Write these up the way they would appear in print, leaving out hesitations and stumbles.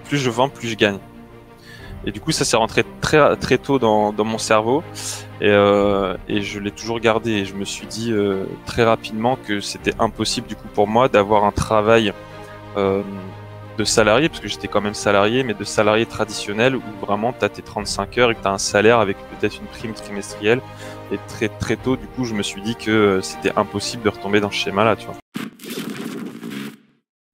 plus je vends, plus je gagne. Et du coup, ça s'est rentré très, très tôt dans mon cerveau et je l'ai toujours gardé. Et je me suis dit très rapidement que c'était impossible du coup pour moi d'avoir un travail euh, de salarié, parce que j'étais quand même salarié, mais de salarié traditionnel où vraiment tu as tes 35 heures et que tu as un salaire avec peut-être une prime trimestrielle. Et très, très tôt, du coup, je me suis dit que c'était impossible de retomber dans ce schéma-là, tu vois.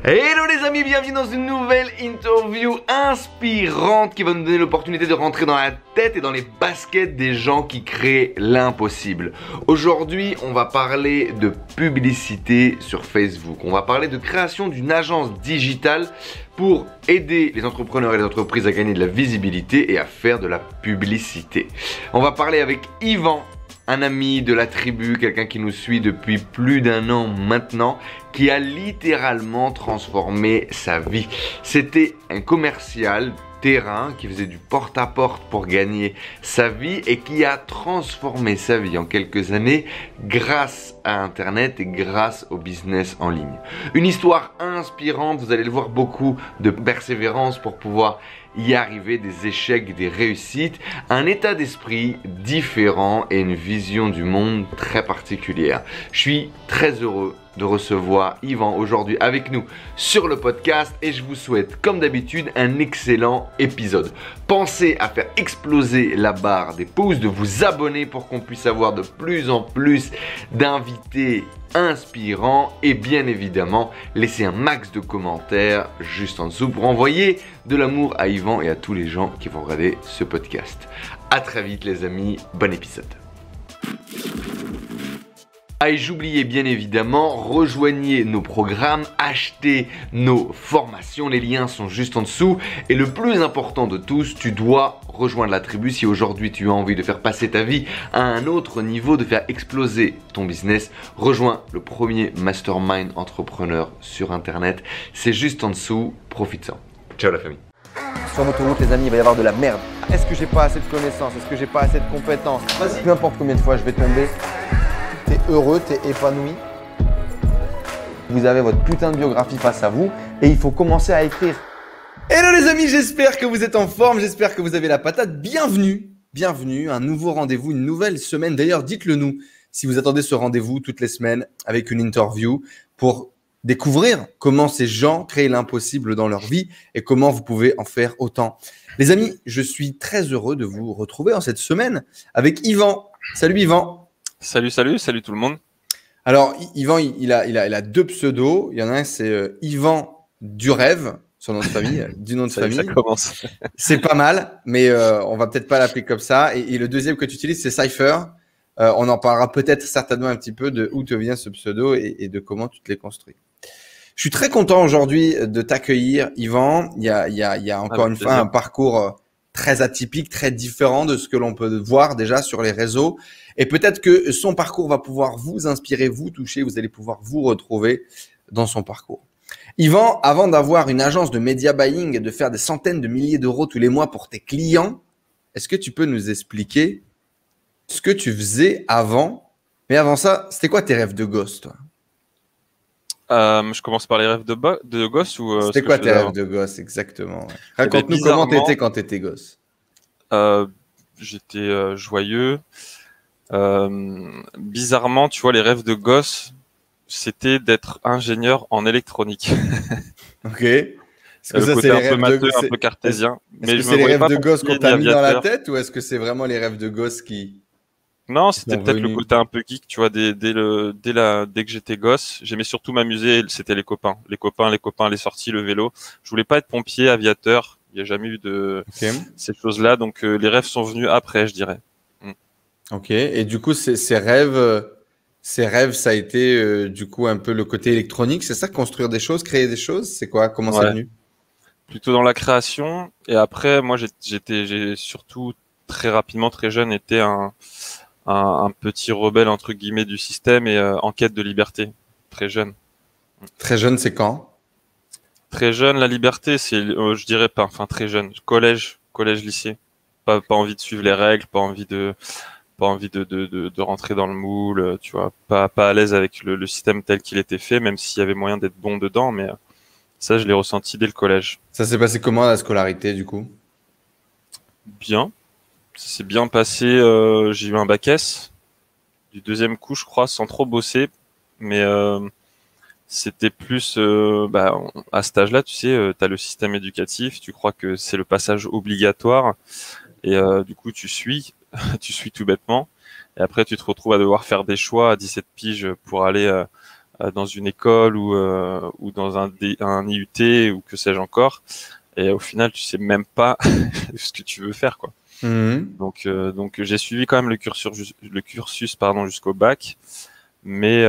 Hello les amis, bienvenue dans une nouvelle interview inspirante qui va nous donner l'opportunité de rentrer dans la tête et dans les baskets des gens qui créent l'impossible. Aujourd'hui, on va parler de publicité sur Facebook. On va parler de création d'une agence digitale pour aider les entrepreneurs et les entreprises à gagner de la visibilité et à faire de la publicité. On va parler avec Yvan, un ami de la tribu, quelqu'un qui nous suit depuis plus d'1 an maintenant, qui a littéralement transformé sa vie. C'était un commercial terrain qui faisait du porte-à-porte pour gagner sa vie et qui a transformé sa vie en quelques années grâce à Internet et grâce au business en ligne. Une histoire inspirante, vous allez le voir, beaucoup de persévérance pour pouvoir y arriver, des échecs, des réussites, un état d'esprit différent et une vision du monde très particulière. Je suis très heureux de recevoir Yvan aujourd'hui avec nous sur le podcast et je vous souhaite comme d'habitude un excellent épisode. Pensez à faire exploser la barre des pouces, de vous abonner pour qu'on puisse avoir de plus en plus d'invités inspirants et bien évidemment laissez un max de commentaires juste en dessous pour envoyer de l'amour à Yvan et à tous les gens qui vont regarder ce podcast. À très vite les amis, bon épisode. Ah et j'oubliais bien évidemment, rejoignez nos programmes, achetez nos formations, les liens sont juste en dessous. Et le plus important de tous, tu dois rejoindre la tribu si aujourd'hui tu as envie de faire passer ta vie à un autre niveau, de faire exploser ton business. Rejoins le premier mastermind entrepreneur sur internet, c'est juste en dessous, profite-en. Ciao la famille. Sur l'autoroute, les amis, il va y avoir de la merde. Est-ce que j'ai pas assez de connaissances? Est-ce que j'ai pas assez de compétences? Peu importe combien de fois je vais tomber, t'es heureux, t'es épanoui. Vous avez votre putain de biographie face à vous et il faut commencer à écrire. Hello les amis, j'espère que vous êtes en forme, j'espère que vous avez la patate. Bienvenue, un nouveau rendez-vous, une nouvelle semaine. D'ailleurs, dites-le nous si vous attendez ce rendez-vous toutes les semaines avec une interview pour découvrir comment ces gens créent l'impossible dans leur vie et comment vous pouvez en faire autant. Les amis, je suis très heureux de vous retrouver en cette semaine avec Yvan. Salut Yvan. Salut tout le monde. Alors, Yvan, il a 2 pseudos. Il y en a un, c'est Yvan du rêve, son nom de famille, du nom de famille. Ça commence. C'est pas mal, mais on va peut-être pas l'appeler comme ça. Et le deuxième que tu utilises, c'est Cypher. On en parlera peut-être certainement un petit peu de où te vient ce pseudo et de comment tu te l'es construit. Je suis très content aujourd'hui de t'accueillir, Yvan. Il y a encore une fois un parcours très atypique, très différent de ce que l'on peut voir déjà sur les réseaux. Et peut-être que son parcours va pouvoir vous inspirer, vous toucher, vous allez pouvoir vous retrouver dans son parcours. Yvan, avant d'avoir une agence de media buying et de faire des centaines de milliers d'euros tous les mois pour tes clients, est-ce que tu peux nous expliquer ce que tu faisais avant? Mais avant ça, c'était quoi tes rêves de gosse, toi? Je commence par les rêves de gosse ou c'était quoi tes rêves de gosse exactement? Raconte-nous comment t'étais quand t'étais gosse. J'étais joyeux. Bizarrement, tu vois, les rêves de gosse, c'était d'être ingénieur en électronique. Ok. Est-ce que le ça, côté c'est un les peu rêves matheux, un peu cartésien. Est-ce que c'est les rêves de gosse qu'on t'a mis dans la tête ou est-ce que c'est vraiment les rêves de gosse qui… Non, c'était peut-être le côté un peu geek, tu vois, dès que j'étais gosse, j'aimais surtout m'amuser, c'était les copains, les sorties, le vélo. Je voulais pas être pompier, aviateur, il n'y a jamais eu de ces choses-là, donc les rêves sont venus après, je dirais. Ok, et du coup, ces rêves, ça a été du coup un peu le côté électronique, c'est ça, construire des choses, créer des choses, c'est quoi, comment c'est venu? Plutôt dans la création, et après, moi, j'ai surtout très rapidement, très jeune, été un petit rebelle entre guillemets du système et en quête de liberté. Très jeune. Très jeune, c'est quand? Très jeune, la liberté, c'est, je dirais pas, enfin très jeune, collège, lycée. Pas envie de suivre les règles, pas envie de rentrer dans le moule, tu vois, pas à l'aise avec le système tel qu'il était fait, même s'il y avait moyen d'être bon dedans, mais Ça, je l'ai ressenti dès le collège. Ça s'est passé comment la scolarité du coup? Bien. Ça s'est bien passé. J'ai eu un bac S du deuxième coup, je crois, sans trop bosser. Mais c'était plus à cet âge-là, tu sais, tu as le système éducatif, tu crois que c'est le passage obligatoire et du coup tu suis, tu suis tout bêtement. Et après, tu te retrouves à devoir faire des choix à 17 piges pour aller dans une école ou dans un IUT ou que sais-je encore. Et au final, tu sais même pas ce que tu veux faire, quoi. Mhm. Donc j'ai suivi quand même le cursus pardon jusqu'au bac, mais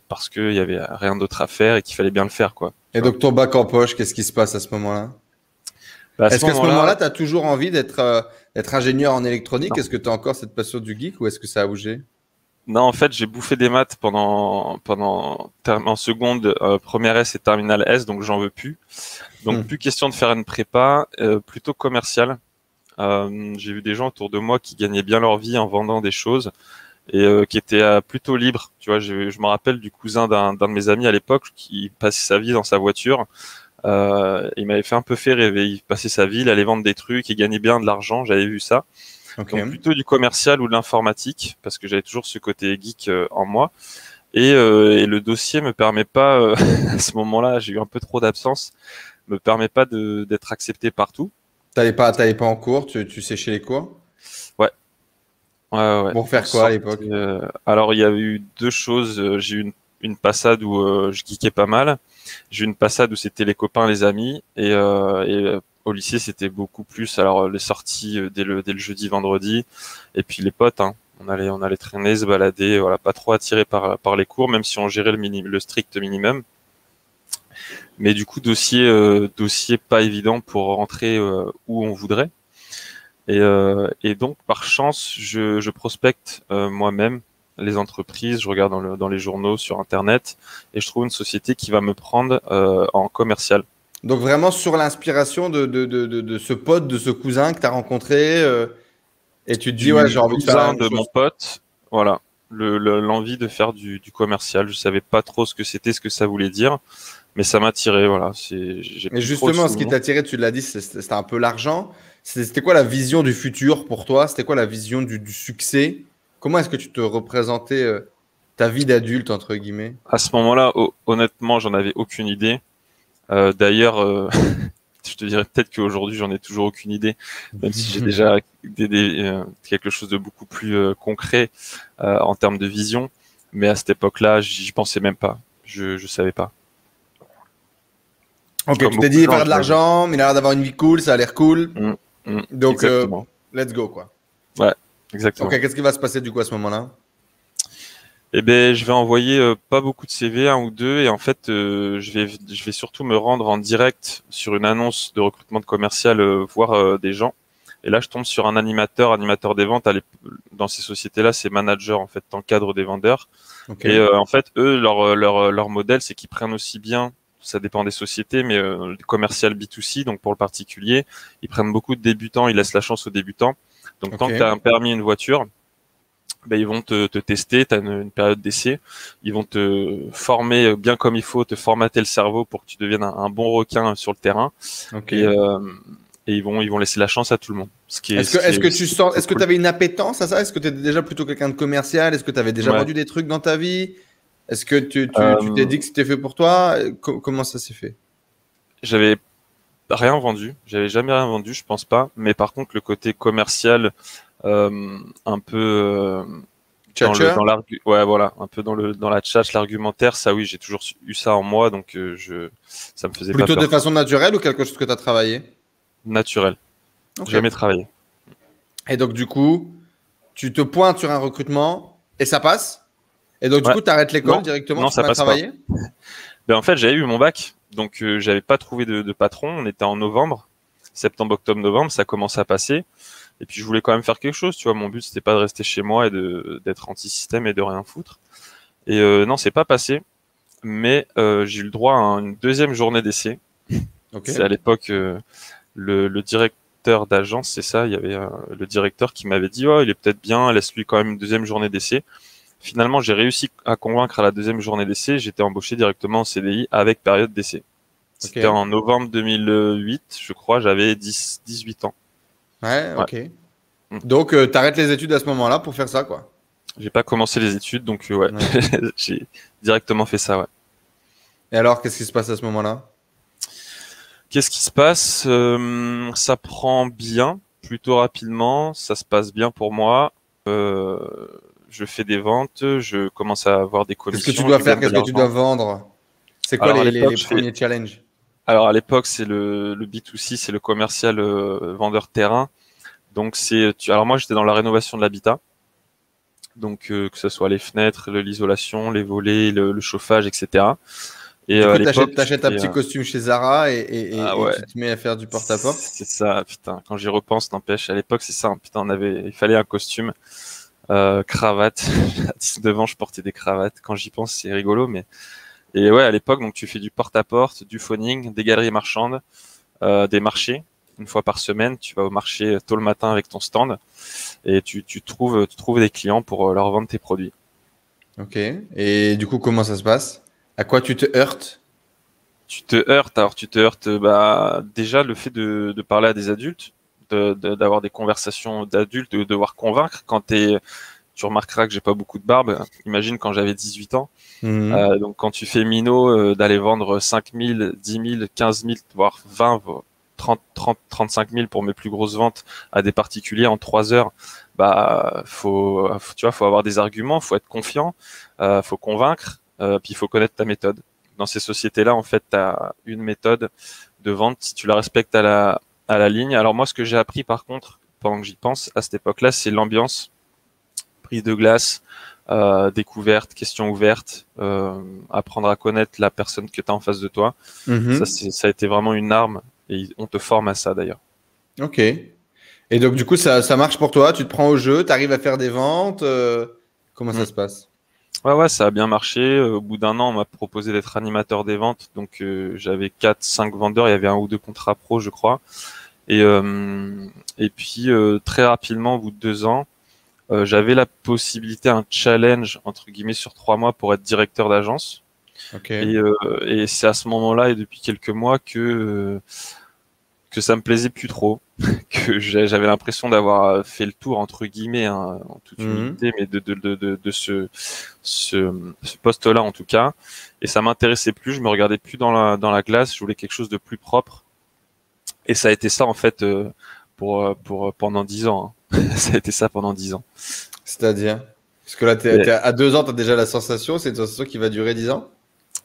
parce qu'il y avait rien d'autre à faire et qu'il fallait bien le faire, quoi. Tu Et vois. donc ton bac en poche, qu'est-ce qui se passe à ce moment-là? Bah, à ce Est-ce qu'à ce moment-là, moment-là, tu as toujours envie d'être ingénieur en électronique? non. Est-ce que tu as encore cette passion du geek ou est-ce que ça a bougé? Non, en fait, j'ai bouffé des maths en seconde, première S et terminale S, donc j'en veux plus. Donc Hmm. plus question de faire une prépa, plutôt commerciale. J'ai vu des gens autour de moi qui gagnaient bien leur vie en vendant des choses et qui étaient plutôt libres. Tu vois, je me rappelle du cousin d'un de mes amis à l'époque qui passait sa vie dans sa voiture. Il m'avait fait un peu fait rêver. Il passait sa vie, il allait vendre des trucs et gagnait bien de l'argent. J'avais vu ça. Ok. Donc plutôt du commercial ou de l'informatique parce que j'avais toujours ce côté geek en moi. Et le dossier me permet pas, à ce moment-là, j'ai eu un peu trop d'absence, me permet pas d'être accepté partout. T'allais pas en cours, tu séchais les cours? Ouais, ouais. Pour On faire quoi à sortait, l'époque? alors il y avait eu deux choses. J'ai eu une passade où je geekais pas mal. J'ai eu une passade où c'était les copains, les amis, et au lycée c'était beaucoup plus. Alors les sorties dès le jeudi, vendredi, et puis les potes. Hein. On allait traîner, se balader. Voilà, pas trop attiré par les cours, même si on gérait le strict minimum. Mais du coup dossier pas évident pour rentrer où on voudrait. Et donc, par chance, je prospecte moi-même les entreprises, je regarde dans les journaux, sur Internet, et je trouve une société qui va me prendre en commercial. Donc vraiment sur l'inspiration de ce pote, de ce cousin que tu as rencontré, et tu te dis, ouais, j'ai Du envie de faire la cousin même de mon chose. pote, voilà, l'envie de faire du commercial. Je savais pas trop ce que c'était, ce que ça voulait dire, mais ça m'a tiré, voilà. J'ai Mais plus trop le justement, ce qui souvenir. t'a tiré, tu l'as dit, c'était un peu l'argent. C'était quoi la vision du futur pour toi? C'était quoi la vision du succès? Comment est-ce que tu te représentais ta vie d'adulte, entre guillemets? À ce moment-là, honnêtement, j'en avais aucune idée. D'ailleurs, je te dirais peut-être qu'aujourd'hui, j'en ai toujours aucune idée, même si j'ai déjà quelque chose de beaucoup plus concret en termes de vision. Mais à cette époque-là, j'y pensais même pas. Je savais pas. Ok, Comme tu t'es beaucoup de dit gens, faire de j'imagine. l'argent, mais il a l'air d'avoir une vie cool, ça a l'air cool. Mm, mm, Donc, exactement. let's go, quoi. Ouais, Ok, exactement. qu'est-ce qui va se passer du coup à ce moment-là? Eh ben, je vais envoyer pas beaucoup de CV, un ou deux, et en fait, je vais surtout me rendre en direct sur une annonce de recrutement de commercial, voir des gens. Et là, je tombe sur un animateur des ventes. Dans ces sociétés-là, c'est manager en fait, t'encadres des vendeurs. Ok. Et en fait, eux, leur modèle, c'est qu'ils prennent aussi bien. Ça dépend des sociétés, mais le commercial B2C, donc pour le particulier, ils prennent beaucoup de débutants, ils laissent la chance aux débutants. Donc Ok. tant que tu as un permis, une voiture, ben, ils vont te tester, tu as une période d'essai, ils vont te former bien comme il faut, te formater le cerveau pour que tu deviennes un bon requin sur le terrain, Ok. et, euh, et ils vont laisser la chance à tout le monde. Est-ce que tu C'est cool. avais une appétence à ça? Est-ce que tu étais déjà plutôt quelqu'un de commercial? Est-ce que tu avais déjà Ouais. vendu des trucs dans ta vie? Est-ce que tu t'es Euh, dit que c'était fait pour toi? Comment ça s'est fait? J'avais rien vendu, j'avais jamais rien vendu, je pense pas. Mais par contre, le côté commercial, un peu Tchatcher? ouais, voilà, un peu dans la chat, l'argumentaire, ça oui, j'ai toujours eu ça en moi, donc ça me faisait pas Plutôt de peur. façon naturelle ou quelque chose que tu as travaillé? Naturel, Ok. jamais travaillé. Et donc, du coup, tu te pointes sur un recrutement et ça passe. Et donc, du Ouais, coup, tu arrêtes l'école non, directement, non, tu te ça mets à passe pas. travailler? Ben en fait, j'avais eu mon bac, donc j'avais pas trouvé de patron. On était en novembre, septembre, octobre, novembre, ça commençait à passer. Et puis je voulais quand même faire quelque chose, tu vois. Mon but c'était pas de rester chez moi et d'être anti-système et de rien foutre. Et non, c'est pas passé. Mais j'ai eu le droit à une deuxième journée d'essai. Ok. C'est à l'époque le directeur d'agence, c'est ça. Il y avait le directeur qui m'avait dit, oh, il est peut-être bien, laisse-lui quand même une deuxième journée d'essai. Finalement, j'ai réussi à convaincre à la deuxième journée d'essai. J'étais embauché directement en CDI avec période d'essai. C'était en novembre 2008, je crois, j'avais 18 ans. Ouais, ok. Ouais. Donc, t'arrêtes les études à ce moment-là pour faire ça, quoi. J'ai pas commencé les études, donc ouais, j'ai directement fait ça, ouais. Et alors, qu'est-ce qui se passe à ce moment-là? Qu'est-ce qui se passe? Ça prend bien, plutôt rapidement, ça se passe bien pour moi. Je fais des ventes, je commence à avoir des Qu'est-ce que tu commissions, dois je faire? gagne de Qu'est-ce que tu dois l'argent. vendre? C'est quoi Alors à l'époque, les premiers challenges? alors à l'époque, c'est le B2C, c'est le commercial vendeur terrain. Donc alors moi j'étais dans la rénovation de l'habitat. Donc que ce soit les fenêtres, l'isolation, les volets, le chauffage, etc. Et Du à coup, l'époque, t'achètes un j'étais, petit costume chez Zara ah et ouais, tu te mets à faire du porte-à-porte? c'est ça, putain. Quand j'y repense, n'empêche, à l'époque, c'est ça, hein, putain, il fallait un costume, cravate. À 19 ans, je portais des cravates. Quand j'y pense, c'est rigolo, mais et ouais, à l'époque, donc tu fais du porte-à-porte, du phoning, des galeries marchandes, des marchés. Une fois par semaine, tu vas au marché tôt le matin avec ton stand et tu trouves des clients pour leur vendre tes produits. Ok. Et du coup, comment ça se passe? À quoi tu te heurtes? Tu te heurtes, bah, déjà le fait de parler à des adultes, d'avoir des conversations d'adultes, de devoir convaincre tu remarqueras que j'ai pas beaucoup de barbe. Imagine quand j'avais 18 ans. Mhm. Donc quand tu fais minot, d'aller vendre 5 000, 10 000, 15 000, voire 20, 30, 35 000 pour mes plus grosses ventes à des particuliers en 3 heures, bah, tu vois, faut avoir des arguments, faut être confiant, faut convaincre, puis il faut connaître ta méthode. Dans ces sociétés-là, en fait, tu as une méthode de vente si tu la respectes à la ligne. Alors moi, ce que j'ai appris par contre, pendant que j'y pense, à cette époque-là, c'est l'ambiance, prise de glace, découverte, questions ouvertes, apprendre à connaître la personne que tu as en face de toi. Mhm. Ça a été vraiment une arme et on te forme à ça d'ailleurs. Ok. Et donc, du coup, ça marche pour toi? Tu te prends au jeu, tu arrives à faire des ventes? Comment Mm. ça se passe? Ouais, ouais, ça a bien marché. Au bout d'un an, on m'a proposé d'être animateur des ventes. Donc, j'avais 4, 5 vendeurs. Il y avait un ou deux contrats pro, je crois. Et, euh, et puis, très rapidement, au bout de 2 ans, j'avais la possibilité, un challenge, entre guillemets, sur 3 mois pour être directeur d'agence. Ok. Et c'est à ce moment-là et depuis quelques mois que ça me plaisait plus trop, que j'avais l'impression d'avoir fait le tour entre guillemets, hein, en toute Mhm. humilité, mais de ce poste-là en tout cas, et ça m'intéressait plus, je me regardais plus dans la glace, je voulais quelque chose de plus propre, et ça a été ça en fait pour pendant 10 ans. Hein. Ça a été ça pendant 10 ans. C'est-à-dire? Parce que là, à 2 ans, tu as déjà la sensation. C'est une sensation qui va durer 10 ans?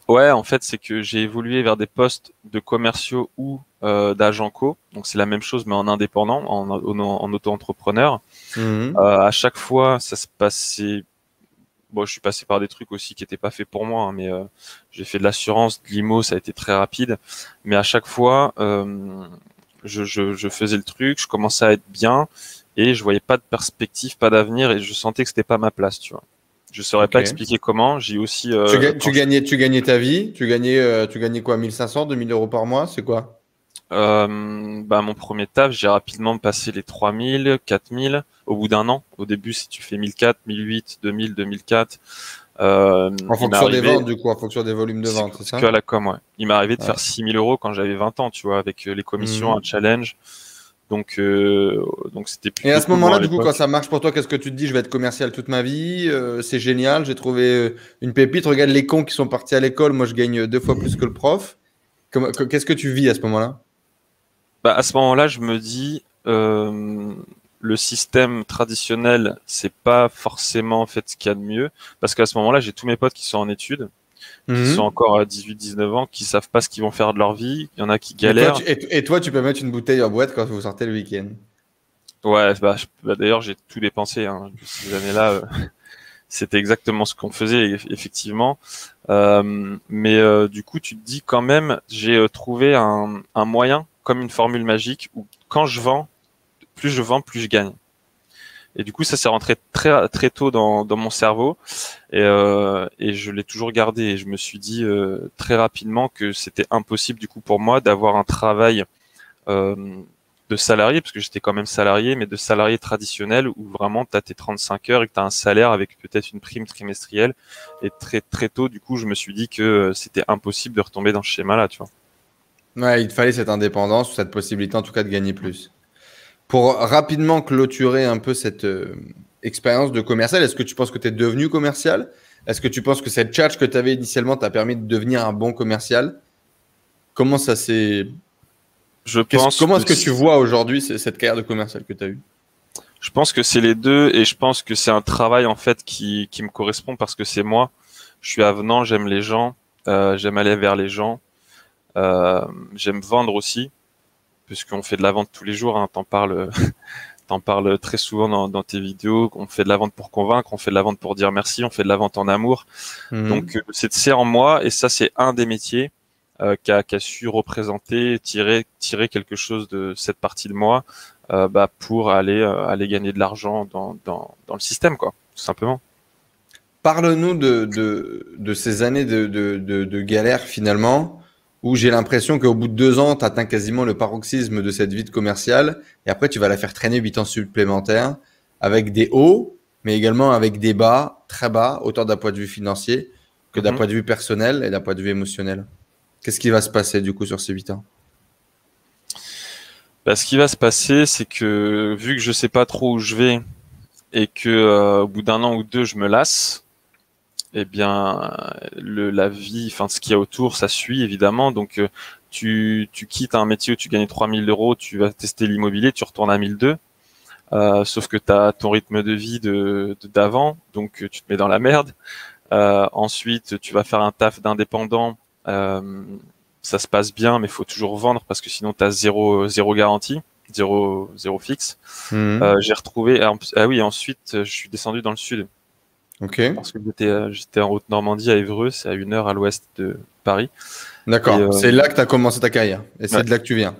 Ouais, en fait, c'est que j'ai évolué vers des postes de commerciaux ou d'agents co. Donc c'est la même chose, mais en indépendant, en auto-entrepreneur. Mhm. À chaque fois, ça se passait. Bon, je suis passé par des trucs aussi qui n'étaient pas faits pour moi, hein, mais j'ai fait de l'assurance, de l'IMO, ça a été très rapide. Mais à chaque fois, je faisais le truc, je commençais à être bien et je voyais pas de perspective, pas d'avenir et je sentais que c'était pas ma place, tu vois. Je saurais Ok. pas expliquer comment. J'ai aussi Tu gagnais ta vie? Tu gagnais quoi? 1500, 2000 € par mois? C'est quoi? bah, mon premier taf, j'ai rapidement passé les 3000, 4000 au bout d'un an. Au début, si tu fais 1004, 1008, 2000, 2004, En il m'est fonction des arrivé, ventes, du coup, en fonction des volumes de vente, c'est c'est que à ça? la com, ouais. Il m'est arrivé de Ouais. faire 6000 € quand j'avais 20 ans, tu vois, avec les commissions, un Mhm. challenge. Donc c'était Et à plutôt ce cool, moi, moment-là, à du coup, quand l'époque. ça marche pour toi, qu'est-ce que tu te dis? Je vais être commercial toute ma vie, c'est génial, j'ai trouvé une pépite. Regarde les cons qui sont partis à l'école, moi je gagne 2 fois plus que le prof. Qu'est-ce que tu vis à ce moment-là? Bah, à ce moment-là, je me dis, le système traditionnel, c'est pas forcément en fait ce qu'il y a de mieux, parce qu'à ce moment-là, j'ai tous mes potes qui sont en études, qui sont Mhm. encore à 18, 19 ans, qui savent pas ce qu'ils vont faire de leur vie. Il y en a qui Et toi, galèrent. tu peux mettre une bouteille en boîte quand vous sortez le week-end. Ouais, bah, d'ailleurs, j'ai tout dépensé, hein. Ces années-là, c'était exactement ce qu'on faisait, effectivement. Mais du coup, tu te dis quand même, j'ai trouvé un moyen, comme une formule magique, où quand je vends, plus je gagne. Et du coup, ça s'est rentré très très tôt dans mon cerveau et je l'ai toujours gardé. Et je me suis dit très rapidement que c'était impossible du coup pour moi d'avoir un travail euh, de salarié, parce que j'étais quand même salarié, mais de salarié traditionnel où vraiment tu as tes 35 heures et que tu as un salaire avec peut-être une prime trimestrielle. Et très très tôt, du coup, je me suis dit que c'était impossible de retomber dans ce schéma-là, tu vois. Ouais, il te fallait cette indépendance ou cette possibilité en tout cas de gagner plus. Pour rapidement clôturer un peu cette expérience de commercial, est-ce que tu penses que tu es devenu commercial? Est-ce que tu penses que cette charge que tu avais initialement t'a permis de devenir un bon commercial? Comment ça s'est... Comment est-ce que tu vois aujourd'hui cette carrière de commercial que tu as eue? Je pense que c'est les deux et je pense que c'est un travail en fait qui me correspond parce que c'est moi. Je suis avenant, j'aime les gens, j'aime aller vers les gens, j'aime vendre aussi, puisqu'on fait de la vente tous les jours, hein, t'en parles très souvent dans tes vidéos. On fait de la vente pour convaincre, on fait de la vente pour dire merci, on fait de la vente en amour. Donc c'est en moi et ça c'est un des métiers qui a su représenter, tirer quelque chose de cette partie de moi pour aller gagner de l'argent dans le système, quoi, tout simplement. Parle-nous de ces années de galère finalement, où j'ai l'impression qu'au bout de 2 ans, tu atteins quasiment le paroxysme de cette vie de commercial, et après tu vas la faire traîner 8 ans supplémentaires, avec des hauts, mais également avec des bas, très bas, autant d'un point de vue financier que d'un point de vue personnel et d'un point de vue émotionnel. Qu'est-ce qui va se passer du coup sur ces 8 ans? Ce qui va se passer, c'est que vu que je sais pas trop où je vais et que au bout d'un an ou deux, je me lasse, eh bien, la vie, enfin, ce qu'il y a autour, ça suit évidemment. Donc, tu quittes un métier où tu gagnais 3000 euros, tu vas tester l'immobilier, tu retournes à 1002. Sauf que tu as ton rythme de vie d'avant, donc tu te mets dans la merde. Ensuite, tu vas faire un taf d'indépendant. Ça se passe bien, mais il faut toujours vendre parce que sinon tu as zéro garantie, zéro fixe. J'ai retrouvé. Ah oui, ensuite, je suis descendu dans le sud. Ok. Parce que j'étais en Haute-Normandie à Évreux, c'est à 1 heure à l'ouest de Paris. D'accord. C'est là que tu as commencé ta carrière. Et c'est de là que tu viens.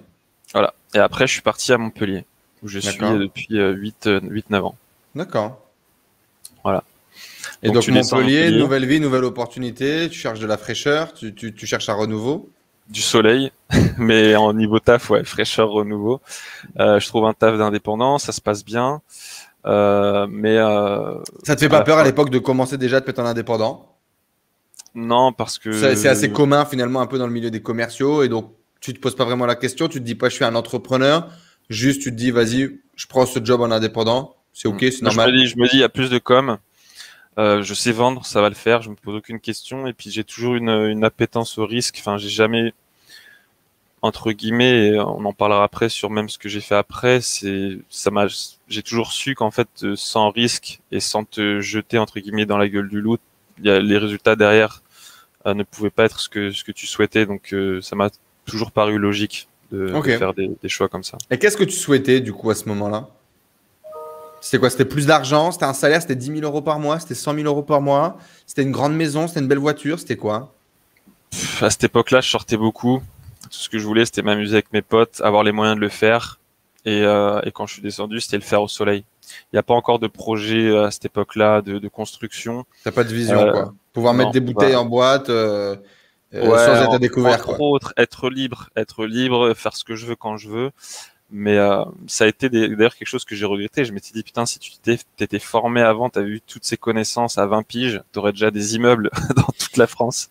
Voilà. Et après, je suis parti à Montpellier, où je suis depuis 8-9 ans. D'accord. Voilà. Et donc Montpellier, nouvelle vie, nouvelle opportunité, tu cherches de la fraîcheur, tu cherches un renouveau? Du soleil, mais en niveau taf, ouais, fraîcheur, renouveau. Je trouve un taf d'indépendant, ça se passe bien. Mais ça te fait pas peur à l'époque de commencer déjà à te mettre en indépendant? Non, parce que c'est assez commun finalement un peu dans le milieu des commerciaux, et donc tu te poses pas vraiment la question, tu te dis pas je suis un entrepreneur, juste tu te dis vas-y, je prends ce job en indépendant, c'est ok, c'est normal. Je me dis il y a plus de com, je sais vendre, ça va le faire, je me pose aucune question, et puis j'ai toujours une appétence au risque. Enfin, j'ai jamais, entre guillemets, et on en parlera après sur même ce que j'ai fait après, j'ai toujours su qu'en fait, sans risque et sans te jeter entre guillemets dans la gueule du loup, les résultats derrière ne pouvaient pas être ce que tu souhaitais. Donc ça m'a toujours paru logique de faire des choix comme ça. Et qu'est-ce que tu souhaitais du coup à ce moment-là? C'était quoi? C'était plus d'argent? C'était un salaire? C'était 10 000 euros par mois? C'était 100 000 euros par mois? C'était une grande maison? C'était une belle voiture? C'était quoi? À cette époque-là, je sortais beaucoup. Tout ce que je voulais, c'était m'amuser avec mes potes, avoir les moyens de le faire. Et quand je suis descendu, c'était le faire au soleil. Il n'y a pas encore de projet à cette époque-là de construction. T'as pas de vision, quoi. Pouvoir mettre des bouteilles en boîte sans être à découvert. Entre autres, être libre, faire ce que je veux quand je veux. Mais ça a été d'ailleurs quelque chose que j'ai regretté. Je m'étais dit, putain, si tu t'étais formé avant, tu avais eu toutes ces connaissances à 20 piges, tu aurais déjà des immeubles dans toute la France.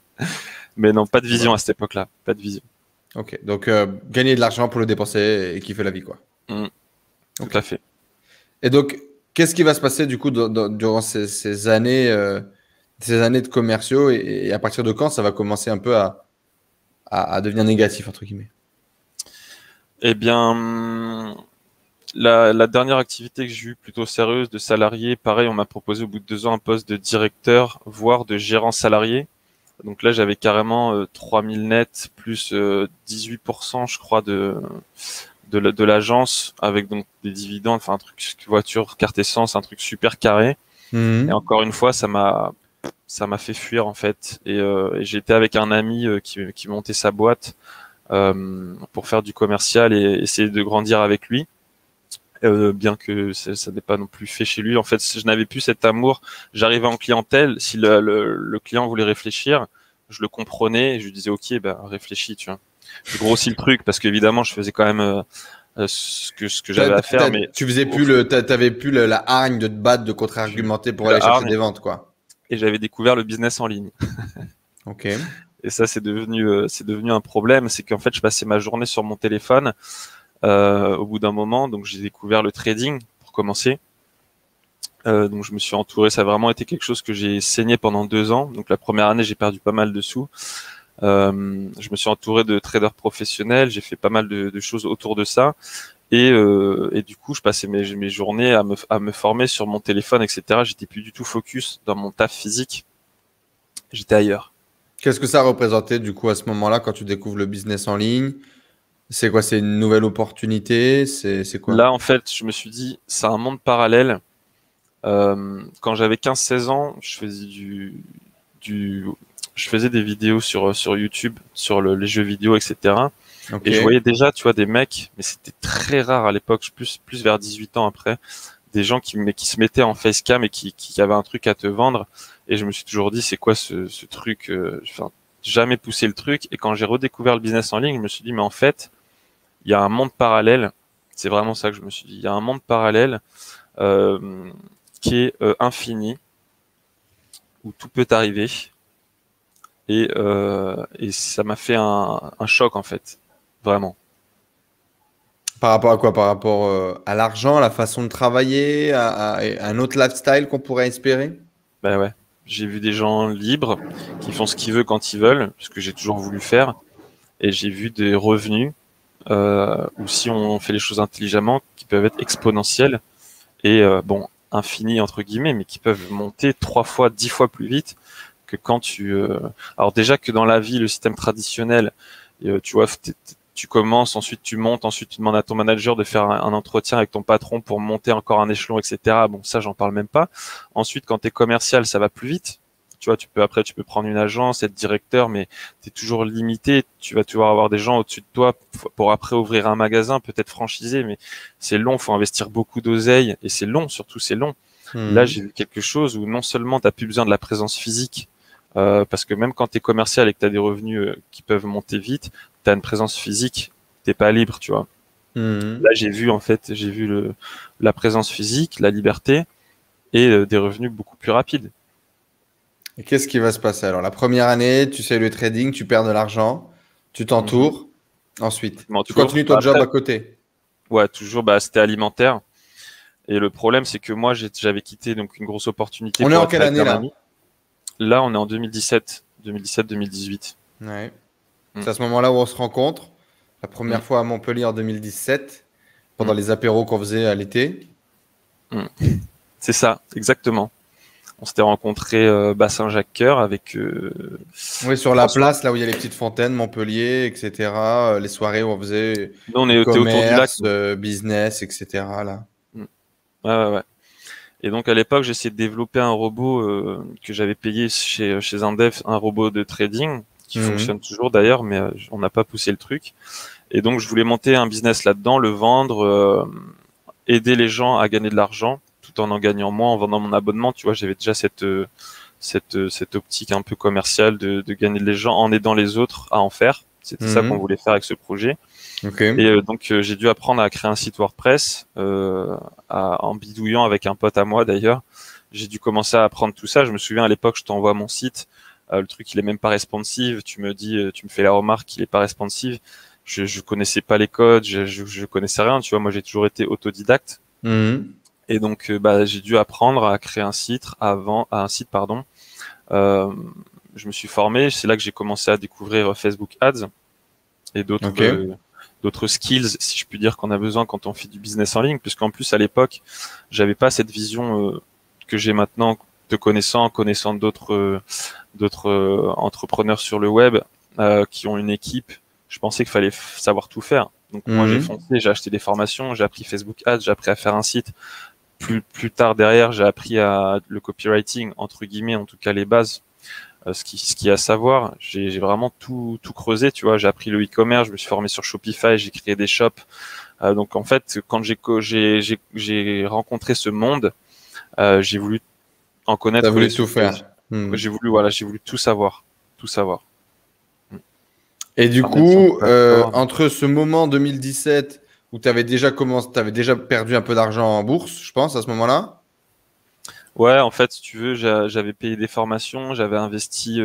Mais non, pas de vision à cette époque-là. Pas de vision. Ok, donc gagner de l'argent pour le dépenser et kiffer la vie, quoi. Tout à fait. Et donc, qu'est-ce qui va se passer du coup durant ces années de commerciaux, et à partir de quand ça va commencer un peu à devenir négatif, entre guillemets? Eh bien, la dernière activité que j'ai eue plutôt sérieuse de salarié, pareil, on m'a proposé au bout de 2 ans un poste de directeur, voire de gérant salarié. Donc là, j'avais carrément 3000 nets plus 18%, je crois, de l'agence, avec donc des dividendes, enfin un truc voiture, carte essence, un truc super carré. Et encore une fois, ça m'a fait fuir en fait. Et j'ai été avec un ami qui montait sa boîte pour faire du commercial et essayer de grandir avec lui. Bien que ça n'ait pas non plus fait chez lui. En fait, je n'avais plus cet amour. J'arrivais en clientèle. Si le client voulait réfléchir, je le comprenais et je lui disais ok, réfléchis, tu vois. Je grossis le truc parce qu'évidemment, je faisais quand même ce que j'avais à faire. Mais tu faisais plus t'avais plus la hargne de te battre, de contre-argumenter pour aller chercher des ventes, quoi. Et j'avais découvert le business en ligne. Ok. Et ça, c'est devenu un problème. C'est qu'en fait, je passais ma journée sur mon téléphone au bout d'un moment. Donc, j'ai découvert le trading pour commencer. Donc, je me suis entouré. Ça a vraiment été quelque chose que j'ai saigné pendant 2 ans. Donc, la première année, j'ai perdu pas mal de sous. Je me suis entouré de traders professionnels. J'ai fait pas mal de choses autour de ça. Et du coup, je passais mes journées à me former sur mon téléphone, etc. J'étais plus du tout focus dans mon taf physique. J'étais ailleurs. Qu'est-ce que ça représentait du coup à ce moment-là quand tu découvres le business en ligne? C'est quoi? C'est une nouvelle opportunité? C'est quoi? Là, en fait, je me suis dit, c'est un monde parallèle. Quand j'avais 15-16 ans, du, je faisais des vidéos sur YouTube, sur les jeux vidéo, etc. Ok. Et je voyais déjà, tu vois, des mecs, mais c'était très rare à l'époque, plus vers 18 ans après, des gens qui se mettaient en facecam et qui avaient un truc à te vendre. Et je me suis toujours dit, c'est quoi ce truc, enfin, jamais poussé le truc. Et quand j'ai redécouvert le business en ligne, je me suis dit, mais en fait, il y a un monde parallèle. C'est vraiment ça que je me suis dit. Il y a un monde parallèle qui est infini, où tout peut arriver. Et ça m'a fait un choc, en fait. Vraiment. Par rapport à quoi? Par rapport à l'argent, à la façon de travailler, à un autre lifestyle qu'on pourrait espérer? Ben ouais. J'ai vu des gens libres qui font ce qu'ils veulent quand ils veulent, ce que j'ai toujours voulu faire. Et j'ai vu des revenus, ou si on fait les choses intelligemment, qui peuvent être exponentiels et bon, infinis entre guillemets, mais qui peuvent monter 3 fois, 10 fois plus vite que quand alors déjà que dans la vie, le système traditionnel, tu vois, tu commences, ensuite tu montes, ensuite tu demandes à ton manager de faire un entretien avec ton patron pour monter encore un échelon, etc. Bon, ça, j'en parle même pas. Ensuite, quand tu es commercial, ça va plus vite. Tu vois, tu peux prendre une agence, être directeur, mais tu es toujours limité. Tu vas toujours avoir des gens au-dessus de toi pour après ouvrir un magasin, peut-être franchisé, mais c'est long, faut investir beaucoup d'oseille et c'est long, surtout c'est long. Là, j'ai vu quelque chose où non seulement tu n'as plus besoin de la présence physique, parce que même quand tu es commercial et que tu as des revenus qui peuvent monter vite, tu as une présence physique, t'es pas libre, tu vois. Là, j'ai vu la présence physique, la liberté et des revenus beaucoup plus rapides. Et qu'est-ce qui va se passer? Alors, la première année, tu sais le trading, tu perds de l'argent, tu t'entoures. Ensuite, Je tu m'entoure. continues Bah, ton job après, à côté. ouais, toujours, bah, c'était alimentaire. Et le problème, c'est que moi, j'avais quitté donc une grosse opportunité On est pour en être quelle avec année un là? ami. Là, on est en 2017-2018. Ouais. Mm. C'est à ce moment-là où on se rencontre. La Mm. première fois à Montpellier en 2017, pendant Mm. les apéros qu'on faisait à l'été. Mm. C'est ça, exactement. On s'était rencontrés Saint-Jacques-Cœur avec Oui, sur la François. place, là où il y a les petites fontaines, Montpellier, etc. Les soirées où on faisait Nous, on du était autour du lac, commerce, nous. business, etc. Là. Mm. Ouais, ouais, ouais. Et donc, à l'époque, j'essayais de développer un robot que j'avais payé chez un dev, un robot de trading, qui Mhm. fonctionne toujours d'ailleurs, mais on n'a pas poussé le truc. Et donc, je voulais monter un business là-dedans, le vendre, aider les gens à gagner de l'argent, tout en gagnant moins en vendant mon abonnement. Tu vois, j'avais déjà cette optique un peu commerciale de gagner les gens en aidant les autres à en faire. C'était ça qu'on Mhm. voulait faire avec ce projet. Ok. Et donc j'ai dû apprendre à créer un site WordPress en bidouillant avec un pote à moi d'ailleurs. J'ai dû commencer à apprendre tout ça. Je me souviens à l'époque, je t'envoie mon site, le truc il est même pas responsive. Tu me dis, tu me fais la remarque qu'il est pas responsive. Je connaissais pas les codes, je connaissais rien. Tu vois, moi j'ai toujours été autodidacte. Mhm. Et donc j'ai dû apprendre à créer un site pardon. Euh, je me suis formé. C'est là que j'ai commencé à découvrir Facebook Ads et Ok. d'autres skills, si je puis dire, qu'on a besoin quand on fait du business en ligne, puisqu'en plus à l'époque, j'avais pas cette vision que j'ai maintenant, connaissant d'autres entrepreneurs sur le web qui ont une équipe. Je pensais qu'il fallait savoir tout faire. Donc moi j'ai Mhm. foncé, j'ai acheté des formations, j'ai appris Facebook Ads, j'ai appris à faire un site. Plus tard derrière, j'ai appris à le copywriting entre guillemets, en tout cas les bases, ce qui est à savoir. J'ai vraiment tout creusé, tu vois. J'ai appris le e-commerce, je me suis formé sur Shopify, j'ai créé des shops. Donc en fait, quand j'ai rencontré ce monde, j'ai voulu en T'as connaître voulu les tout outrages. faire. Mhm. J'ai voulu tout savoir, tout savoir. Et du Ah, même si on peut coup, pas tout savoir. entre ce moment 2017 où tu avais déjà commencé, tu avais déjà perdu un peu d'argent en bourse, je pense, à ce moment-là. Ouais, en fait, si tu veux, j'avais payé des formations, j'avais investi.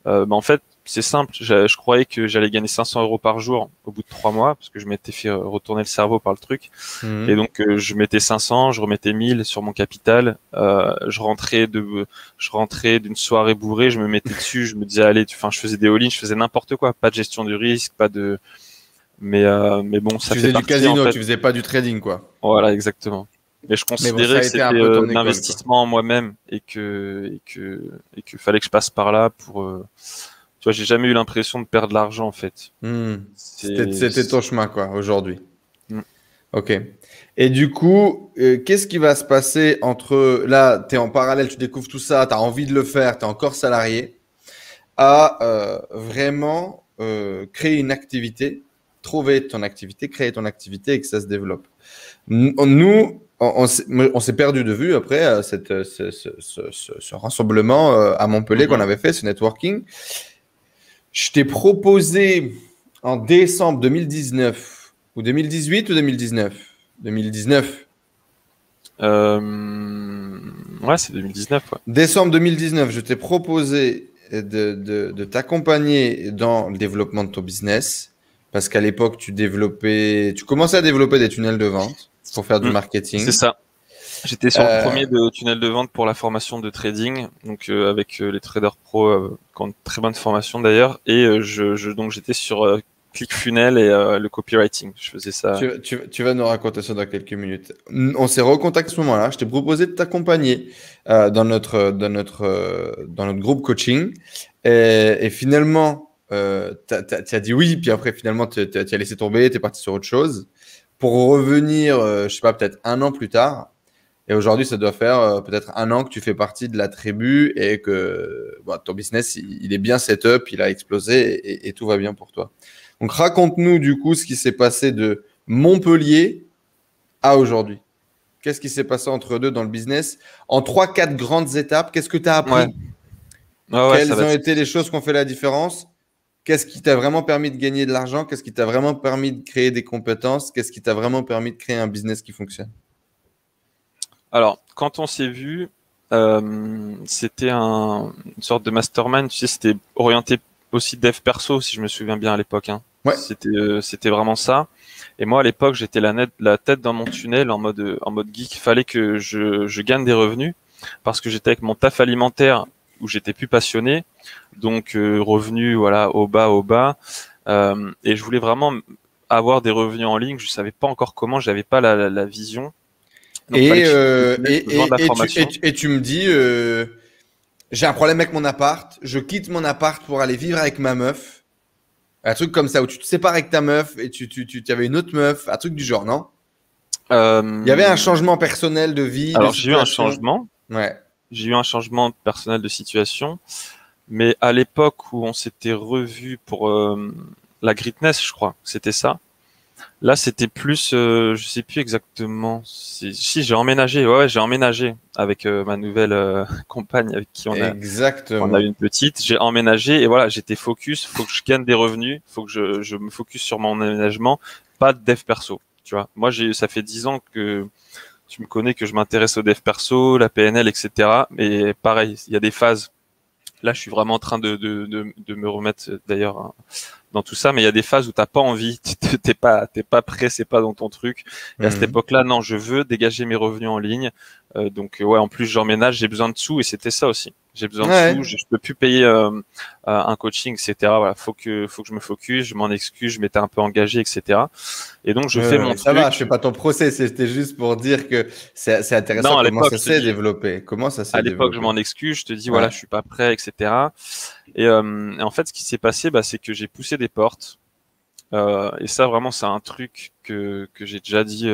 En fait, c'est simple. Je croyais que j'allais gagner 500 euros par jour au bout de 3 mois parce que je m'étais fait retourner le cerveau par le truc. Et donc je mettais 500, je remettais 1000 sur mon capital. Je rentrais d'une soirée bourrée, je me mettais dessus, je me disais allez, enfin je faisais des all-in, je faisais n'importe quoi, pas de gestion du risque, pas de. Mais bon, ça Tu fait faisais du partie, casino, en fait. tu faisais pas du trading, quoi. Voilà, exactement. Mais je Mais bon, considérais ça a que été un c'était peu ton école, l'investissement en moi-même et que fallait que je passe par là pour. Tu vois, j'ai jamais eu l'impression de perdre de l'argent en fait. C'était ton chemin, quoi, aujourd'hui. Mm. Ok. Et du coup, qu'est-ce qui va se passer entre là, tu es en parallèle, tu découvres tout ça, tu as envie de le faire, tu es encore salarié, à vraiment créer une activité, trouver ton activité, créer ton activité et que ça se développe. Nous, on s'est perdu de vue après ce rassemblement à Montpellier qu'on avait fait, ce networking. Je t'ai proposé en décembre 2019 ou 2018 ou 2019 2019. Ouais, c'est 2019. Ouais. Décembre 2019, je t'ai proposé de t'accompagner dans le développement de ton business parce qu'à l'époque, tu commençais à développer des tunnels de vente pour faire du marketing. C'est ça. J'étais sur le premier de tunnel de vente pour la formation de trading, donc avec les traders pro qui ont une très bonne formation d'ailleurs, et donc j'étais sur ClickFunnels et le copywriting. Je faisais ça. Tu vas nous raconter ça dans quelques minutes. On s'est recontacté à ce moment-là. Je t'ai proposé de t'accompagner dans notre groupe coaching, et finalement, tu as dit oui, puis après finalement tu as laissé tomber, tu es parti sur autre chose pour revenir, je sais pas, peut-être 1 an plus tard. Et aujourd'hui, ça doit faire peut-être 1 an que tu fais partie de la tribu et que ton business, il est bien set up, il a explosé et tout va bien pour toi. Donc, raconte-nous du coup ce qui s'est passé de Montpellier à aujourd'hui. Qu'est-ce qui s'est passé entre deux dans le business? En 3-4 grandes étapes, qu'est-ce que tu as appris? Quelles ont été les choses qui ont fait la différence? Qu'est-ce qui t'a vraiment permis de gagner de l'argent? Qu'est-ce qui t'a vraiment permis de créer des compétences? Qu'est-ce qui t'a vraiment permis de créer un business qui fonctionne? Alors, quand on s'est vu, c'était une sorte de mastermind. Tu sais, c'était orienté aussi dev perso, si je me souviens bien à l'époque. Hein. Ouais. C'était vraiment ça. Et moi, à l'époque, j'étais la tête dans mon tunnel en mode geek. Il fallait que je gagne des revenus parce que j'étais avec mon taf alimentaire où j'étais plus passionné. Donc, revenus, voilà, au bas. Et je voulais vraiment avoir des revenus en ligne. Je savais pas encore comment, j'avais pas la vision. Donc, et tu me dis, j'ai un problème avec mon appart, je quitte mon appart pour aller vivre avec ma meuf. Un truc comme ça, où tu te sépares avec ta meuf et tu avais une autre meuf, un truc du genre, non? Il y avait un changement personnel de vie. Alors, j'ai eu un changement. Ouais. J'ai eu un changement personnel de situation. Mais à l'époque où on s'était revu pour la Greatness, je crois, c'était ça. Là, c'était plus, je sais plus exactement. Si j'ai emménagé, j'ai emménagé avec ma nouvelle compagne avec qui on a eu une petite. J'ai emménagé et voilà, j'étais focus. Faut que je gagne des revenus. Faut que je me focus sur mon aménagement, pas de dev perso. Tu vois, moi ça fait 10 ans que tu me connais que je m'intéresse au dev perso, la PNL, etc. Mais pareil, il y a des phases. Là, je suis vraiment en train de me remettre d'ailleurs dans tout ça, mais il y a des phases où t'as pas envie, t'es pas prêt, c'est pas dans ton truc. Et à cette époque-là, non, je veux dégager mes revenus en ligne. Donc en plus j'emménage, j'ai besoin de sous et c'était ça aussi. J'ai besoin de sous, je peux plus payer un coaching, etc. Voilà, faut que je me focus, je m'en excuse, je m'étais un peu engagé, etc. Et donc je fais mon truc. Ça va, je fais pas ton procès, c'était juste pour dire que c'est intéressant. Comment ça s'est développé? Comment ça s'est développé? À l'époque, je m'en excuse, je te dis voilà, je suis pas prêt, etc. Et en fait, ce qui s'est passé, c'est que j'ai poussé des portes. Et ça, vraiment, c'est un truc que j'ai déjà dit,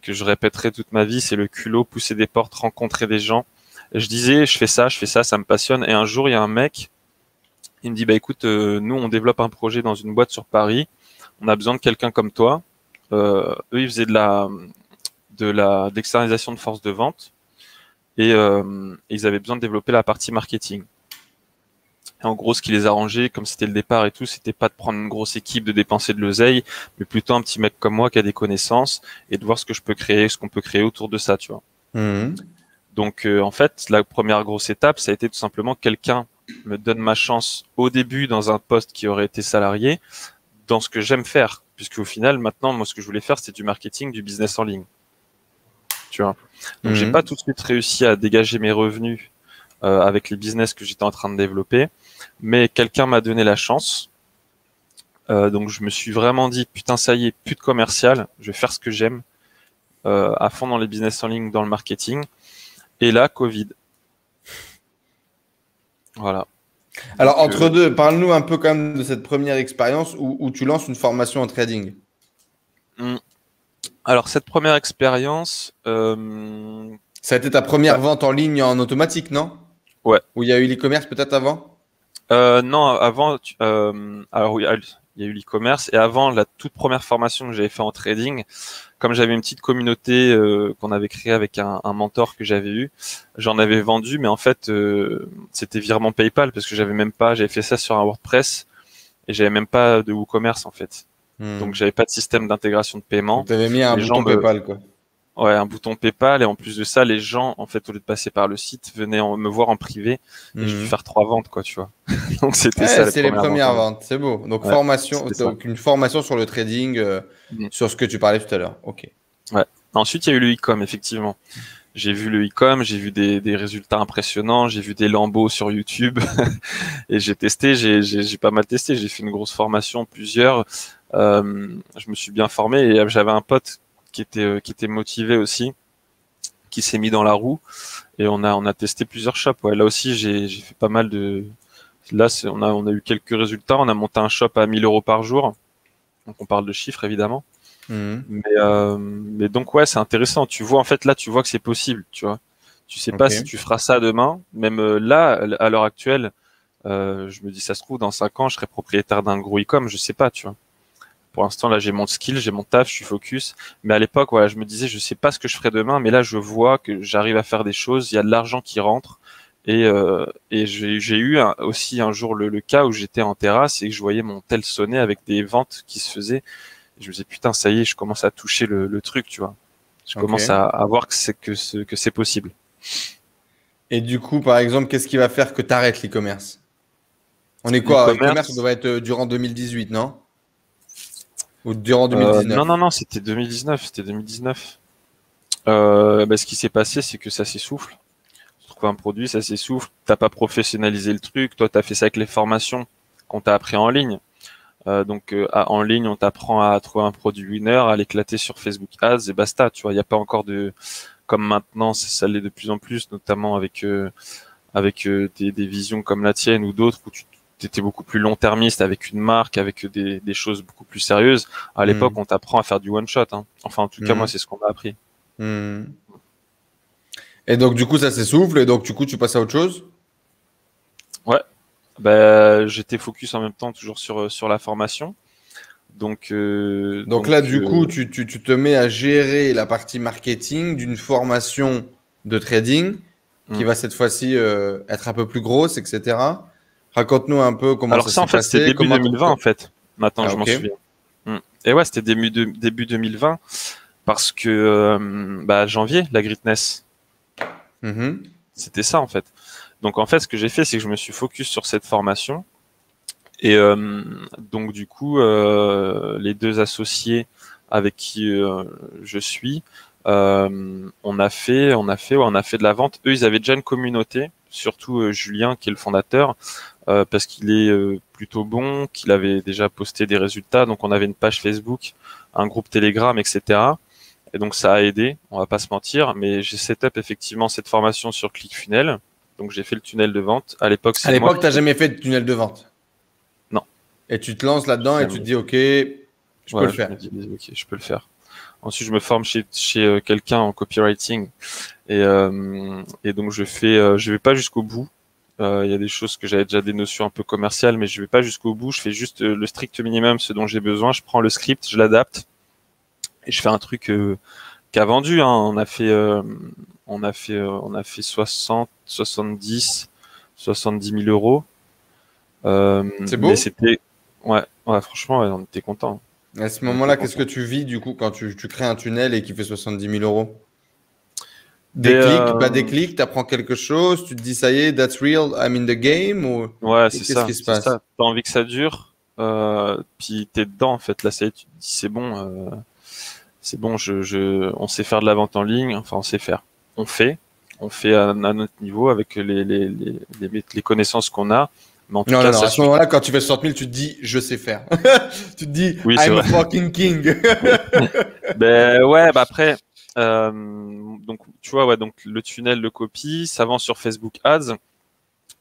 que je répéterai toute ma vie, c'est le culot, pousser des portes, rencontrer des gens. Et je disais, je fais ça, ça me passionne. Et un jour, il y a un mec, il me dit, écoute, nous, on développe un projet dans une boîte sur Paris. On a besoin de quelqu'un comme toi. Eux, ils faisaient de l'externalisation de force de vente. Et ils avaient besoin de développer la partie marketing. Et en gros, ce qui les arrangeait, comme c'était le départ et tout, c'était pas de prendre une grosse équipe, de dépenser de l'oseille, mais plutôt un petit mec comme moi qui a des connaissances et de voir ce qu'on peut créer autour de ça, tu vois. Donc, en fait, la première grosse étape, ça a été tout simplement quelqu'un me donne ma chance au début dans un poste qui aurait été salarié, dans ce que j'aime faire. Puisque au final, maintenant, moi, ce que je voulais faire, c'était du marketing, du business en ligne. Tu vois. Donc, j'ai pas tout de suite réussi à dégager mes revenus avec les business que j'étais en train de développer, mais quelqu'un m'a donné la chance. Donc, je me suis vraiment dit, putain, ça y est, plus de commercial, je vais faire ce que j'aime, à fond dans les business en ligne, dans le marketing. Et là, Covid. Voilà. Alors, entre deux, parle-nous un peu quand même de cette première expérience où tu lances une formation en trading. Alors, cette première expérience... ça a été ta première vente en ligne en automatique, non? Ouais. Où il y a eu l'e-commerce peut-être avant? Non, avant... alors, oui, il y a eu l'e-commerce. Et avant, la toute première formation que j'avais fait en trading, comme j'avais une petite communauté qu'on avait créée avec un mentor que j'avais eu, j'en avais vendu, mais en fait, c'était virement PayPal parce que j'avais fait ça sur un WordPress et j'avais même pas de WooCommerce en fait. Donc j'avais pas de système d'intégration de paiement. Tu avais mis un bouton PayPal quoi. Ouais, un bouton PayPal et en plus de ça, les gens, en fait, au lieu de passer par le site, venaient me voir en privé et je vais faire 3 ventes, quoi, tu vois. Donc c'était ça. C'est les premières ventes, c'est beau. Donc formation, donc une formation sur le trading, sur ce que tu parlais tout à l'heure. Ok. Ouais. Ensuite, il y a eu le e-com, effectivement. J'ai vu le e-com, j'ai vu des résultats impressionnants, j'ai vu des lambeaux sur YouTube et j'ai testé, j'ai pas mal testé. J'ai fait une grosse formation, plusieurs. Je me suis bien formé et j'avais un pote qui était motivé aussi, qui s'est mis dans la roue et on a testé plusieurs shops. Ouais, là aussi j'ai fait pas mal de. Là on a eu quelques résultats. On a monté un shop à 1 000 € par jour. Donc on parle de chiffres évidemment. Mais donc ouais, c'est intéressant. Tu vois en fait là, tu vois que c'est possible. Tu vois. Tu sais pas si tu feras ça demain. Même là, à l'heure actuelle, je me dis ça se trouve dans 5 ans, je serai propriétaire d'un gros e-com. Je sais pas. Tu vois. Pour l'instant, là, j'ai mon skill, j'ai mon taf, je suis focus. Mais à l'époque, voilà, je me disais, je sais pas ce que je ferai demain, mais là, je vois que j'arrive à faire des choses. Il y a de l'argent qui rentre. Et j'ai eu aussi un jour le cas où j'étais en terrasse et que je voyais mon tel sonner avec des ventes qui se faisaient. Et je me disais, putain, ça y est, je commence à toucher le truc, tu vois. Je commence à voir que c'est possible. Et du coup, par exemple, qu'est-ce qui va faire que tu arrêtes l'e-commerce? On est quoi? L'e-commerce, ça doit être durant 2018, non? Ou durant 2019? Non, c'était 2019. C'était 2019. Ce qui s'est passé, c'est que ça s'essouffle. Tu trouves un produit, ça s'essouffle. T'as pas professionnalisé le truc. Toi, t'as fait ça avec les formations qu'on t'a appris en ligne. En ligne, on t'apprend à trouver un produit winner, à l'éclater sur Facebook Ads et basta. Tu vois, il y a pas encore comme maintenant, ça l'est de plus en plus, notamment avec des visions comme la tienne ou d'autres où tu étais beaucoup plus long-termiste avec une marque, avec des choses beaucoup plus sérieuses. À l'époque, on t'apprend à faire du one-shot. Hein. Enfin, en tout cas, moi, c'est ce qu'on m'a appris. Et donc, du coup, ça s'essouffle et donc, du coup, tu passes à autre chose? Ouais. J'étais focus en même temps toujours sur la formation. Donc là, du coup, tu te mets à gérer la partie marketing d'une formation de trading qui va cette fois-ci être un peu plus grosse, etc. Raconte-nous un peu comment ça s'est passé. Alors ça, en fait, c'était début 2020, en fait. Maintenant, je m'en souviens. Et ouais, c'était début 2020 parce que janvier, la Greatness. C'était ça, en fait. Donc, en fait, ce que j'ai fait, c'est que je me suis focus sur cette formation. Et donc, du coup, les 2 associés avec qui je suis, on a fait de la vente. Eux, ils avaient déjà une communauté, surtout Julien, qui est le fondateur, parce qu'il est plutôt bon, qu'il avait déjà posté des résultats. Donc, on avait une page Facebook, un groupe Telegram, etc. Et donc, ça a aidé, on va pas se mentir. Mais j'ai set-up effectivement cette formation sur ClickFunnels. Donc, j'ai fait le tunnel de vente. À l'époque, tu n'as jamais fait de tunnel de vente? Non. Et tu te lances là-dedans et tu te dis, OK, je peux le faire. Je me dis, OK, je peux le faire. Ensuite, je me forme chez quelqu'un en copywriting. Et donc, je vais pas jusqu'au bout. Il y a des choses que j'avais déjà des notions un peu commerciales, mais je vais pas jusqu'au bout. Je fais juste le strict minimum, ce dont j'ai besoin. Je prends le script, je l'adapte et je fais un truc qui a vendu. Hein. On a fait 60, 70 000 €. C'est beau. Mais c'était, ouais, franchement, on était contents. À ce moment-là, qu'est-ce que tu vis du coup quand tu crées un tunnel et qui fait 70 000 €? Déclic, pas déclic, t'apprends quelque chose, tu te dis ça y est, that's real, I'm in the game ou Ouais, c'est qu'est-ce ça. qui se C'est passe? ça. T'as envie que ça dure, puis t'es dedans en fait. Là, ça y est, tu te dis c'est bon. On sait faire de la vente en ligne. Enfin, on sait faire. On fait à notre niveau avec les connaissances qu'on a. Mais en tout Non, cas, non, non. ça À ce suffit. moment-là, quand tu fais 60 000, tu te dis, je sais faire. Tu te dis, Oui, c'est I'm a vrai. fucking king. Ben ouais, bah après, donc tu vois, ouais, donc le tunnel de copie, ça vend sur Facebook Ads.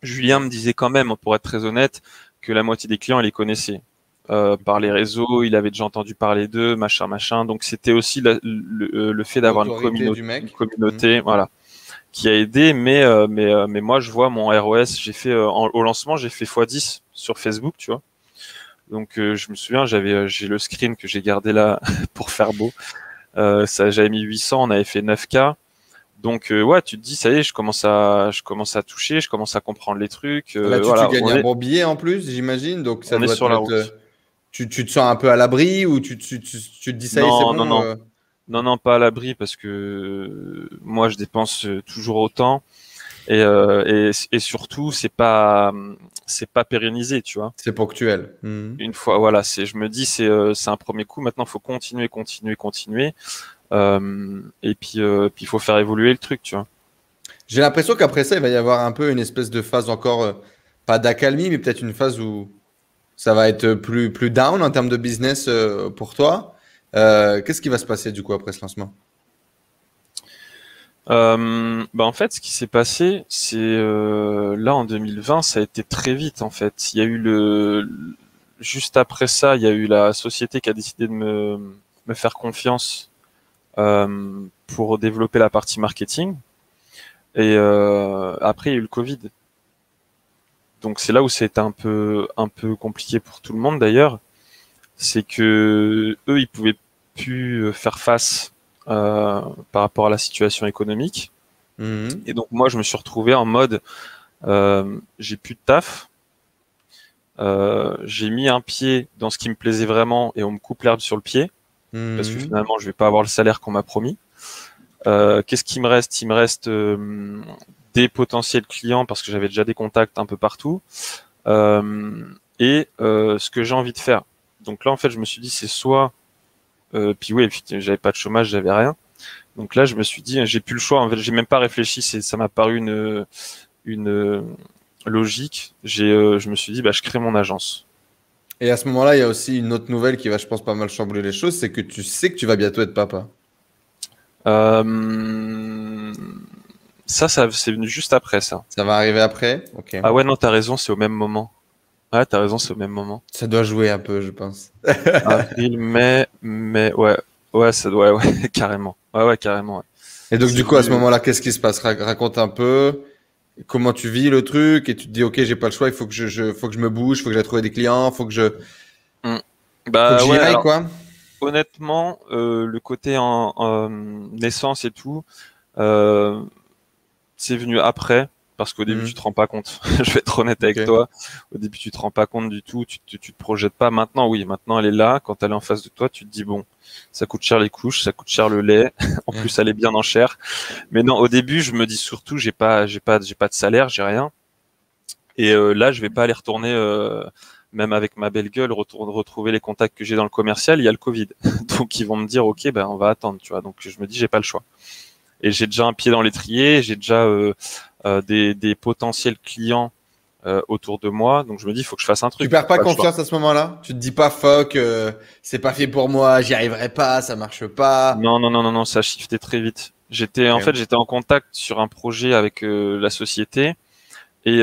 Julien me disait quand même, pour être très honnête, que la moitié des clients, il les connaissait par les réseaux, il avait déjà entendu parler d'eux, machin, machin. Donc c'était aussi le fait d'avoir L'autorité du une mec. communauté, voilà, qui a aidé. Mais moi, je vois mon ROS, j'ai fait au lancement, j'ai fait x10 sur Facebook, tu vois. Donc je me souviens, j'ai le screen que j'ai gardé là pour faire beau. Ça, j'avais mis 800, on avait fait 9K. Donc ouais, tu te dis ça y est, je commence à toucher, je commence à comprendre les trucs. Là, tu Voilà, gagnes un bon billet en plus, j'imagine. Donc, ça on est doit te sur la mettre. route. Tu te sens un peu à l'abri ou tu te dis ça y est, c'est Non, non, bon. non, non, pas à l'abri parce que moi je dépense toujours autant et surtout c'est pas pérennisé, tu vois. C'est ponctuel. Mhm. Une fois, voilà, je me dis c'est un premier coup. Maintenant, faut continuer, continuer, continuer. Et puis il faut faire évoluer le truc, tu vois. J'ai l'impression qu'après ça, il va y avoir un peu une espèce de phase encore, pas d'accalmie, mais peut-être une phase où ça va être plus down en termes de business pour toi. Qu'est-ce qui va se passer du coup après ce lancement? Bah en fait, ce qui s'est passé, c'est là en 2020, ça a été très vite en fait. Il y a eu juste après ça, il y a eu la société qui a décidé de me faire confiance pour développer la partie marketing. Et après, il y a eu le Covid. Donc c'est là où c'était un peu compliqué pour tout le monde d'ailleurs. C'est que eux, ils pouvaient plus faire face par rapport à la situation économique. Mhm. Et donc moi, je me suis retrouvé en mode, j'ai plus de taf, j'ai mis un pied dans ce qui me plaisait vraiment et on me coupe l'herbe sur le pied parce que Mhm. finalement, je vais pas avoir le salaire qu'on m'a promis. Qu'est-ce qui me reste? Il me reste des potentiels clients parce que j'avais déjà des contacts un peu partout et ce que j'ai envie de faire. Donc là, en fait, je me suis dit, c'est soit, puis oui, j'avais pas de chômage, j'avais rien. Donc là, je me suis dit, j'ai plus le choix. En fait, j'ai même pas réfléchi. Ça m'a paru une logique. Je me suis dit, bah, je crée mon agence. Et à ce moment-là, il y a aussi une autre nouvelle qui va, je pense, pas mal chambouler les choses, c'est que tu sais que tu vas bientôt être papa. Euh, c'est venu juste après ça. Ça va arriver après? Ok. Ah ouais, non, t'as raison, c'est au même moment. Ouais, t'as raison, c'est au même moment. Ça doit jouer un peu, je pense. Avril, mai, ouais, ouais, ça doit, ouais, carrément. Ouais, carrément. Ouais. Et donc, C'est du coup, à ce venu. moment-là, qu'est-ce qui se passe? Raconte un peu comment tu vis le truc et tu te dis, OK, j'ai pas le choix, il faut que faut que je me bouge, faut que j'aille trouver des clients, Hmm. faut que Bah j'y ouais, aille, alors quoi. honnêtement, le côté en naissance et tout, euh, c'est venu après, parce qu'au début, tu te Mhm. rends pas compte. Je vais être honnête avec OK. toi. Au début, tu te rends pas compte du tout. Tu te projettes pas. Maintenant, oui, maintenant, elle est là. Quand elle est en face de toi, tu te dis, bon, ça coûte cher les couches, ça coûte cher le lait. En Ouais. plus, elle est bien en chair. Mais non, au début, je me dis surtout, j'ai pas de salaire, j'ai rien. Et là, je vais pas aller retourner, même avec ma belle gueule, retrouver les contacts que j'ai dans le commercial. Il y a le Covid. Donc, ils vont me dire, OK, ben, on va attendre, tu vois. Donc, je me dis, j'ai pas le choix. Et j'ai déjà un pied dans l'étrier, j'ai déjà des potentiels clients autour de moi. Donc je me dis, il faut que je fasse un Tu truc. perds pas Pas le choix. confiance à ce moment-là? Tu te dis pas, fuck, c'est pas fait pour moi, j'y arriverai pas, ça marche pas. Non, non, non, non, non, ça a shifté très vite. En OK. fait, j'étais en contact sur un projet avec la société et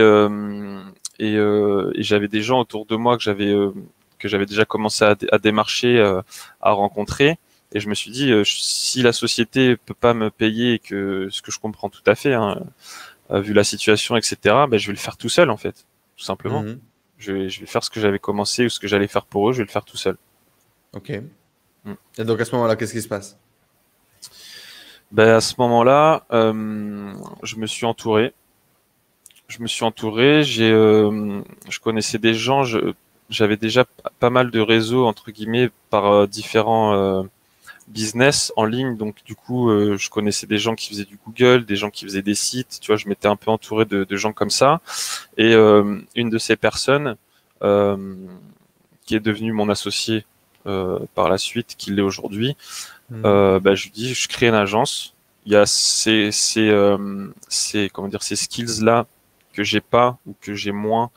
et j'avais des gens autour de moi que j'avais déjà commencé à démarcher, à rencontrer. Et je me suis dit, si la société peut pas me payer, et que ce que je comprends tout à fait, hein, vu la situation, etc., ben, je vais le faire tout seul, en fait, tout simplement. Mhm. Je vais faire ce que j'avais commencé ou ce que j'allais faire pour eux, je vais le faire tout seul. OK. Mm. Et donc, à ce moment-là, qu'est-ce qui se passe? Ben, à ce moment-là, je me suis entouré. Je me suis entouré. Je connaissais des gens. J'avais déjà pas mal de réseaux entre guillemets par business en ligne. Donc du coup, je connaissais des gens qui faisaient du Google, des gens qui faisaient des sites. Tu vois, je m'étais un peu entouré de gens comme ça. Et une de ces personnes qui est devenue mon associé par la suite, qui l'est aujourd'hui, je lui dis, je crée une agence. Il y a comment dire, ces skills là que j'ai pas ou que j'ai moins,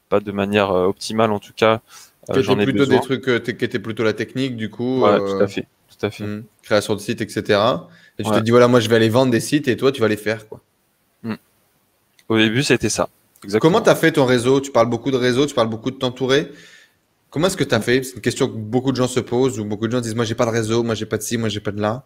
pas de manière optimale en tout cas. J'en ai plutôt besoin. des trucs qui étaient plutôt la technique, du coup. Ouais, tout à fait, tout à fait. Création de sites, etc. Et tu Ouais. te dis, voilà, moi, je vais aller vendre des sites et toi, tu vas les faire, quoi. Au début, c'était ça. Exactement. Comment tu as fait ton réseau? Tu parles beaucoup de réseau, tu parles beaucoup de t'entourer. Comment est-ce que tu as fait? C'est une question que beaucoup de gens se posent, où beaucoup de gens disent, moi, j'ai pas de réseau, moi, j'ai pas de ci, moi, j'ai pas de là.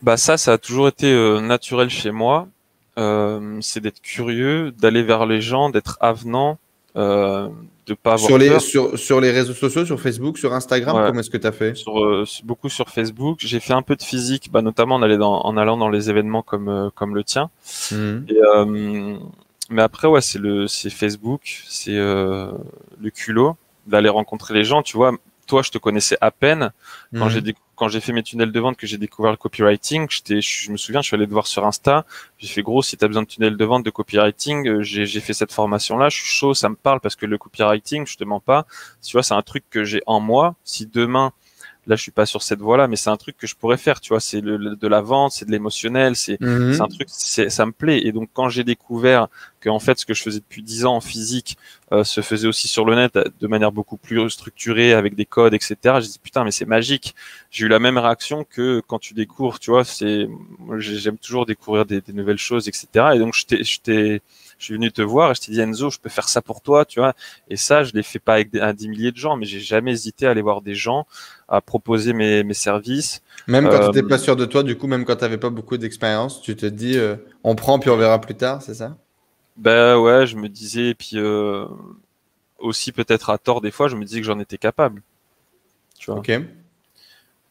Bah ça a toujours été naturel chez moi. C'est d'être curieux, d'aller vers les gens, d'être avenant, de pas avoir peur. Sur les réseaux sociaux, sur Facebook, sur Instagram, Ouais. comment est-ce que tu as fait? Beaucoup sur Facebook. J'ai fait un peu de physique, notamment en allant dans les événements comme le tien. Et, mais après, ouais, c'est Facebook, c'est le culot d'aller rencontrer les gens. Tu vois, toi, je te connaissais à peine. Quand j'ai fait mes tunnels de vente, que j'ai découvert le copywriting, je me souviens, je suis allé te voir sur Insta. J'ai fait, gros, si tu as besoin de tunnels de vente, de copywriting, j'ai fait cette formation-là. Je suis chaud, ça me parle parce que le copywriting, je te mens pas. Tu vois, c'est un truc que j'ai en moi. Si demain, là, je suis pas sur cette voie-là, mais c'est un truc que je pourrais faire. Tu vois, c'est de la vente, c'est de l'émotionnel, c'est un truc, ça me plaît. Et donc, quand j'ai découvert que en fait, ce que je faisais depuis 10 ans en physique se faisait aussi sur le net de manière beaucoup plus structurée, avec des codes, etc. J'ai dit putain, mais c'est magique. J'ai eu la même réaction que quand tu découvres. Tu vois, j'aime toujours découvrir des nouvelles choses, etc. Et donc, je suis venu te voir et je t'ai dit, Enzo, je peux faire ça pour toi, tu vois. Et ça, je l'ai fait pas avec 10 milliers de gens, mais j'ai jamais hésité à aller voir des gens, à proposer mes services. Même quand tu n'étais pas sûr de toi, du coup, même quand tu n'avais pas beaucoup d'expérience, tu te dis, on prend puis on verra plus tard, c'est ça? Ben ouais, je me disais, et puis aussi peut-être à tort des fois, je me disais que j'en étais capable. Tu vois. Ok.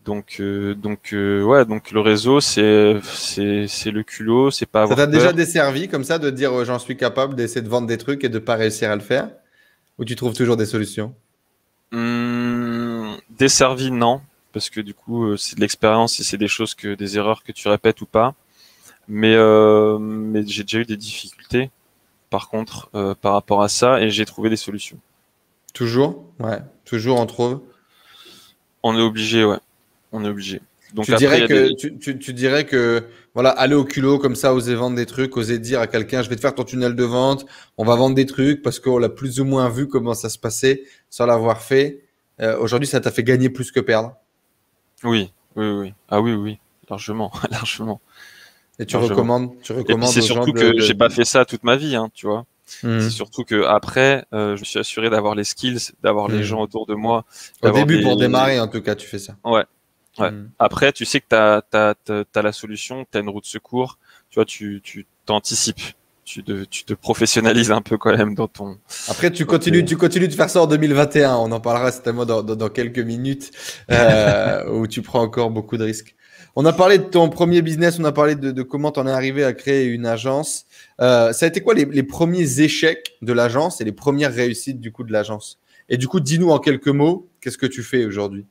Donc le réseau, c'est le culot, c'est pas Ça avoir t'a déjà peur. desservi comme ça de dire j'en suis capable d'essayer de vendre des trucs et de pas réussir à le faire? Ou tu trouves toujours des solutions? Desservi, non, parce que du coup, c'est de l'expérience et c'est des erreurs que tu répètes ou pas. Mais j'ai déjà eu des difficultés, par contre, par rapport à ça, et j'ai trouvé des solutions. Toujours? Ouais. Toujours on trouve. On est obligé, ouais. On est obligé. Donc Tu après, dirais il y a que, des... tu dirais que, voilà, aller au culot comme ça, oser vendre des trucs, oser dire à quelqu'un, je vais te faire ton tunnel de vente, on va vendre des trucs parce qu'on l'a plus ou moins vu comment ça se passait sans l'avoir fait. Aujourd'hui, ça t'a fait gagner plus que perdre. Oui, oui, oui. Ah oui, oui, largement, largement. Et tu Largement. Et puis recommandes c'est aux gens surtout que j'ai pas fait ça toute ma vie, hein, tu vois. C'est Hmm. surtout que après, je me suis assuré d'avoir les skills, d'avoir les gens Hmm. autour de moi, Au d'avoir début, des... pour démarrer, en tout cas, tu fais ça. Ouais, ouais. Hmm. Après, tu sais que t'as la solution, t'as une roue de secours, tu vois, tu t'anticipes, tu te professionnalises un peu quand même dans ton... Après, tu continues de faire ça en 2021. On en parlera certainement dans quelques minutes, où tu prends encore beaucoup de risques. On a parlé de ton premier business, on a parlé de comment tu en es arrivé à créer une agence. Ça a été quoi les premiers échecs de l'agence et les premières réussites du coup de l'agence? Et du coup, dis-nous en quelques mots, qu'est-ce que tu fais aujourd'hui?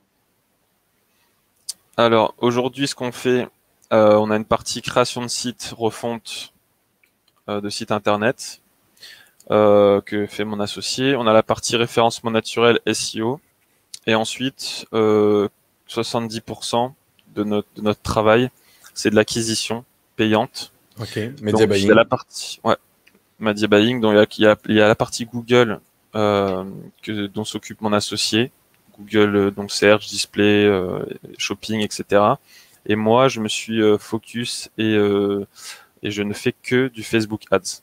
Alors, aujourd'hui, ce qu'on fait, on a une partie création de site, refonte de site internet, que fait mon associé. On a la partie référencement naturel SEO. Et ensuite, 70% de notre travail, c'est de l'acquisition payante. Ok, Donc, media il y a buying. la partie, ouais, media buying. Donc, il y a la partie Google dont s'occupe mon associé. Google, donc search, display, shopping, etc. Et moi, je me suis focus et je ne fais que du Facebook Ads.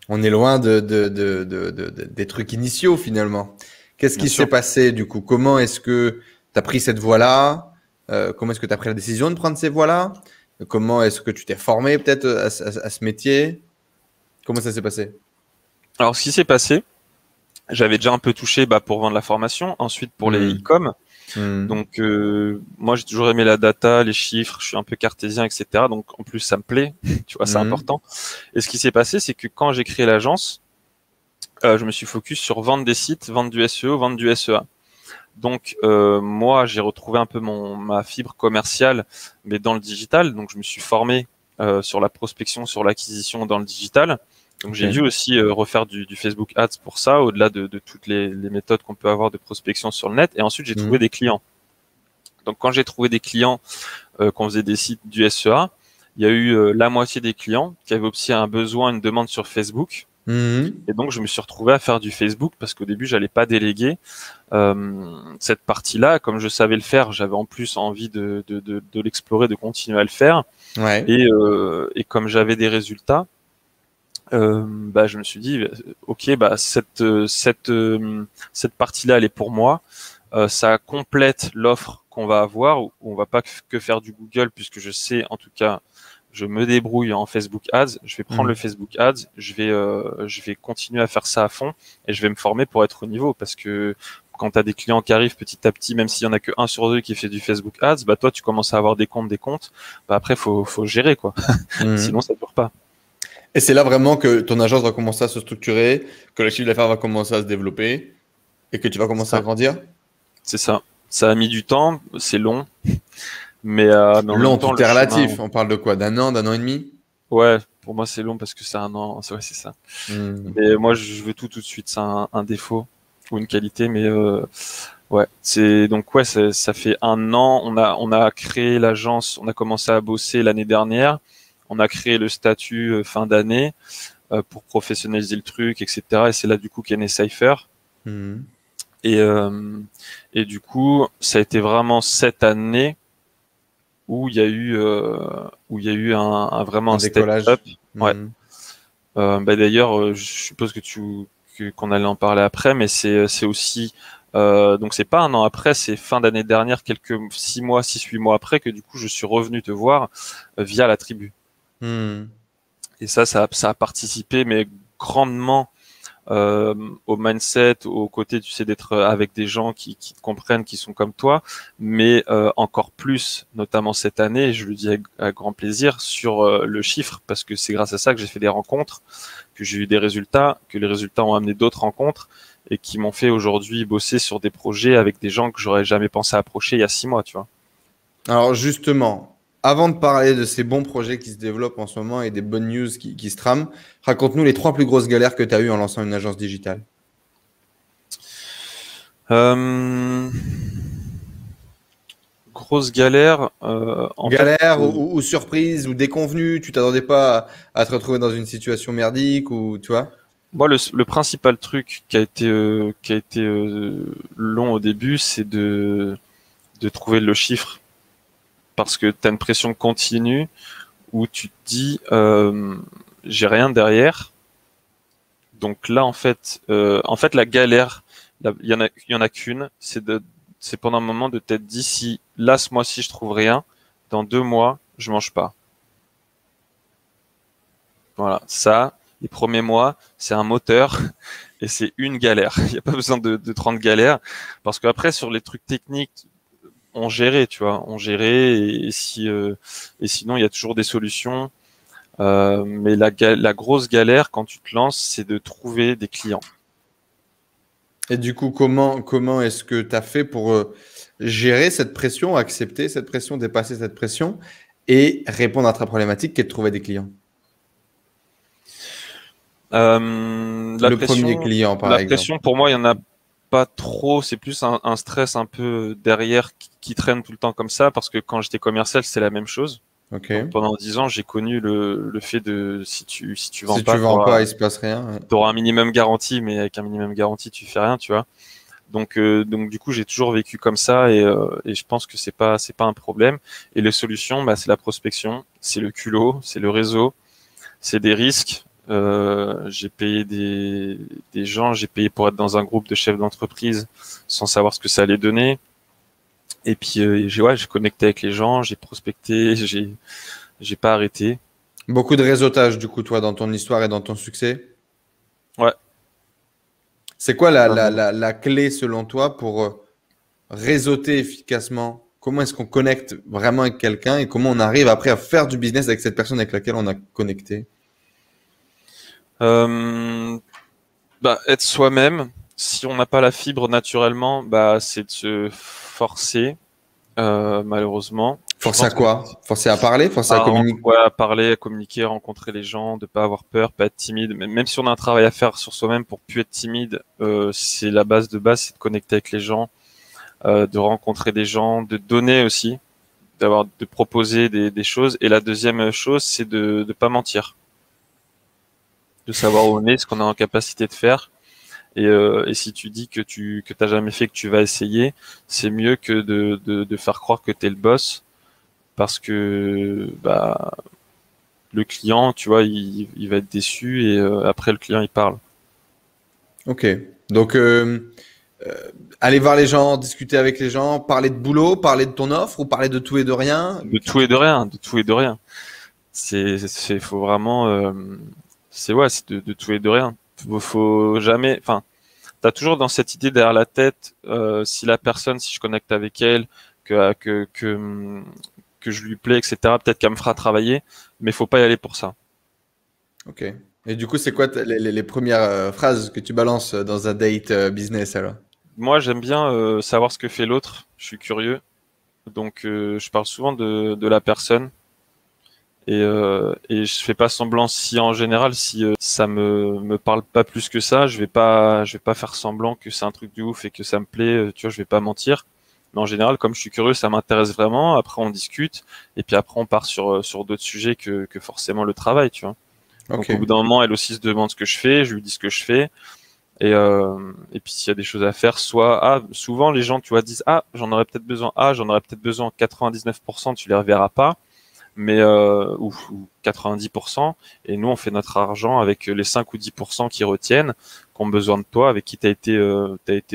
On est loin des trucs initiaux finalement. Qu'est-ce Bien qui s'est sûr. passé du coup? Comment est-ce que tu as pris cette voie-là? Comment est-ce que tu as pris la décision de prendre ces voies-là? Comment est-ce que tu t'es formé peut-être à ce métier? Comment ça s'est passé? Alors, ce qui s'est passé, j'avais déjà un peu touché pour vendre la formation, ensuite pour les e-com. Donc, moi, j'ai toujours aimé la data, les chiffres, je suis un peu cartésien, etc. Donc, en plus, ça me plaît, tu vois, c'est important. Et ce qui s'est passé, c'est que quand j'ai créé l'agence, je me suis focus sur vendre des sites, vendre du SEO, vendre du SEA. Donc moi, j'ai retrouvé un peu ma fibre commerciale, mais dans le digital. Donc je me suis formé sur la prospection, sur l'acquisition dans le digital. Donc j'ai Ok. dû aussi refaire du Facebook Ads pour ça, au-delà de toutes les méthodes qu'on peut avoir de prospection sur le net. Et ensuite, j'ai trouvé des clients. Donc quand j'ai trouvé des clients, qu'on faisait des sites du SEA, il y a eu la moitié des clients qui avaient aussi un besoin, une demande sur Facebook. Et donc, je me suis retrouvé à faire du Facebook parce qu'au début, j'allais pas déléguer cette partie-là. Comme je savais le faire, j'avais en plus envie de l'explorer, de continuer à le faire. Ouais. Et comme j'avais des résultats, bah, je me suis dit, ok, bah cette partie-là, elle est pour moi. Ça complète l'offre qu'on va avoir, où on va pas que faire du Google, puisque je sais, en tout cas, je me débrouille en Facebook Ads. Je vais prendre le Facebook Ads, je vais continuer à faire ça à fond et je vais me former pour être au niveau, parce que quand tu as des clients qui arrivent petit à petit, même s'il y en a que 1 sur 2 qui fait du Facebook Ads, bah toi tu commences à avoir des comptes, bah après faut gérer quoi. Sinon ça dure pas. Et c'est là vraiment que ton agence va commencer à se structurer, que le chiffre d'affaires va commencer à se développer et que tu vas commencer à grandir. C'est ça. Ça a mis du temps, c'est long. Mais en long, même temps, tout est relatif. chemin... On parle de quoi? D'un an et demi? Ouais, pour moi c'est long parce que c'est 1 an. Ouais, c'est ça. Mais moi je veux tout de suite. C'est un défaut ou une qualité, mais ouais. C'est donc ouais, ça fait 1 an. On a créé l'agence. On a commencé à bosser l'année dernière. On a créé le statut fin d'année pour professionnaliser le truc, etc. Et c'est là du coup qu'est né Cypher. Et du coup, ça a été vraiment cette année où il y a eu vraiment un décollage. step up. Ouais. Bah d'ailleurs, je suppose qu'on allait en parler après, mais c'est aussi donc c'est pas 1 an après, c'est fin d'année dernière, 6 mois, 6-8 mois après, que du coup je suis revenu te voir via la tribu. Et ça a participé, mais grandement au mindset, au côté, tu sais, d'être avec des gens qui te comprennent, qui sont comme toi, mais encore plus, notamment cette année, et je le dis avec grand plaisir, sur le chiffre, parce que c'est grâce à ça que j'ai fait des rencontres, que j'ai eu des résultats, que les résultats ont amené d'autres rencontres, et qui m'ont fait aujourd'hui bosser sur des projets avec des gens que j'aurais jamais pensé approcher il y a 6 mois, tu vois. Alors justement, avant de parler de ces bons projets qui se développent en ce moment et des bonnes news qui se trament, raconte-nous les 3 plus grosses galères que tu as eues en lançant une agence digitale. Grosse galère. Galère ou surprise ou déconvenue, tu t'attendais pas à te retrouver dans une situation merdique ou tu vois? Moi, le principal truc qui a été long au début, c'est de trouver le chiffre, parce que tu as une pression continue où tu te dis j'ai rien derrière. Donc là, en fait, la galère, il y en a qu'une, c'est pendant un moment de t'être dit, si là ce mois-ci je trouve rien, dans 2 mois je mange pas. Voilà, ça, les premiers mois, c'est un moteur et c'est une galère. Il n'y a pas besoin de 30 galères, parce qu'après sur les trucs techniques, on gérait, tu vois, et sinon il y a toujours des solutions. Mais la grosse galère quand tu te lances, c'est de trouver des clients. Et du coup, comment est-ce que tu as fait pour gérer cette pression, accepter cette pression, dépasser cette pression et répondre à ta problématique qui est de trouver des clients? Le premier client, par exemple. La pression, pour moi, il y en a pas trop. C'est plus un stress un peu derrière qui traîne tout le temps comme ça, parce que quand j'étais commercial, c'est la même chose. Okay. Donc, pendant 10 ans, j'ai connu le fait de si tu vends si pas, tu vends pas, il se passe rien. Ouais. Tu auras un minimum garanti, mais avec un minimum garanti, tu fais rien, tu vois. Donc du coup, j'ai toujours vécu comme ça, et je pense que c'est pas un problème. Et les solutions, bah, c'est la prospection, c'est le culot, c'est le réseau, c'est des risques. J'ai payé des gens, j'ai payé pour être dans un groupe de chefs d'entreprise sans savoir ce que ça allait donner. Et puis j'ai connecté avec les gens, j'ai prospecté, j'ai pas arrêté. Beaucoup de réseautage du coup, toi, dans ton histoire et dans ton succès. Ouais. C'est quoi la clé selon toi pour réseauter efficacement? Comment est-ce qu'on connecte vraiment avec quelqu'un et comment on arrive après à faire du business avec cette personne avec laquelle on a connecté? Bah, être soi-même, si on n'a pas la fibre naturellement, bah, c'est de se forcer, malheureusement. Forcer à quoi? Forcer à parler? Forcer à communiquer? Ouais, à parler, à communiquer, à rencontrer les gens, de pas avoir peur, pas être timide. Même si on a un travail à faire sur soi-même pour plus être timide, c'est la base de base, c'est de connecter avec les gens, de rencontrer des gens, de donner aussi, de proposer des choses. Et la deuxième chose, c'est de pas mentir, de savoir où on est, ce qu'on est en capacité de faire. Et si tu dis que t'as jamais fait, que tu vas essayer, c'est mieux que de faire croire que t'es le boss, parce que bah le client, tu vois, il va être déçu et après le client il parle. Ok. Donc, aller voir les gens, discuter avec les gens, parler de boulot, parler de ton offre ou parler de tout et de rien. De tout et de rien, de tout et de rien. Faut vraiment, c'est de tout et de rien. Faut jamais, enfin, t'as toujours dans cette idée derrière la tête, si la personne, si je connecte avec elle, que je lui plais, etc. Peut-être qu'elle me fera travailler, mais faut pas y aller pour ça. Ok. Et du coup, c'est quoi les premières phrases que tu balances dans un date business alors? Moi, j'aime bien savoir ce que fait l'autre. Je suis curieux, donc je parle souvent de la personne et je fais pas semblant. Si en général, si ça me parle pas plus que ça, je vais pas faire semblant que c'est un truc de ouf et que ça me plaît. Tu vois, je vais pas mentir. Mais en général, comme je suis curieux, ça m'intéresse vraiment. Après, on discute et puis après, on part sur d'autres sujets que forcément le travail, tu vois. Donc Ok. au bout d'un moment, elle aussi se demande ce que je fais, je lui dis ce que je fais. Et puis s'il y a des choses à faire, souvent les gens, tu vois, disent j'en aurais peut-être besoin 99%, tu les reverras pas, mais ou 90%. Et nous, on fait notre argent avec les 5 ou 10% qui retiennent, qui ont besoin de toi, avec qui t'as été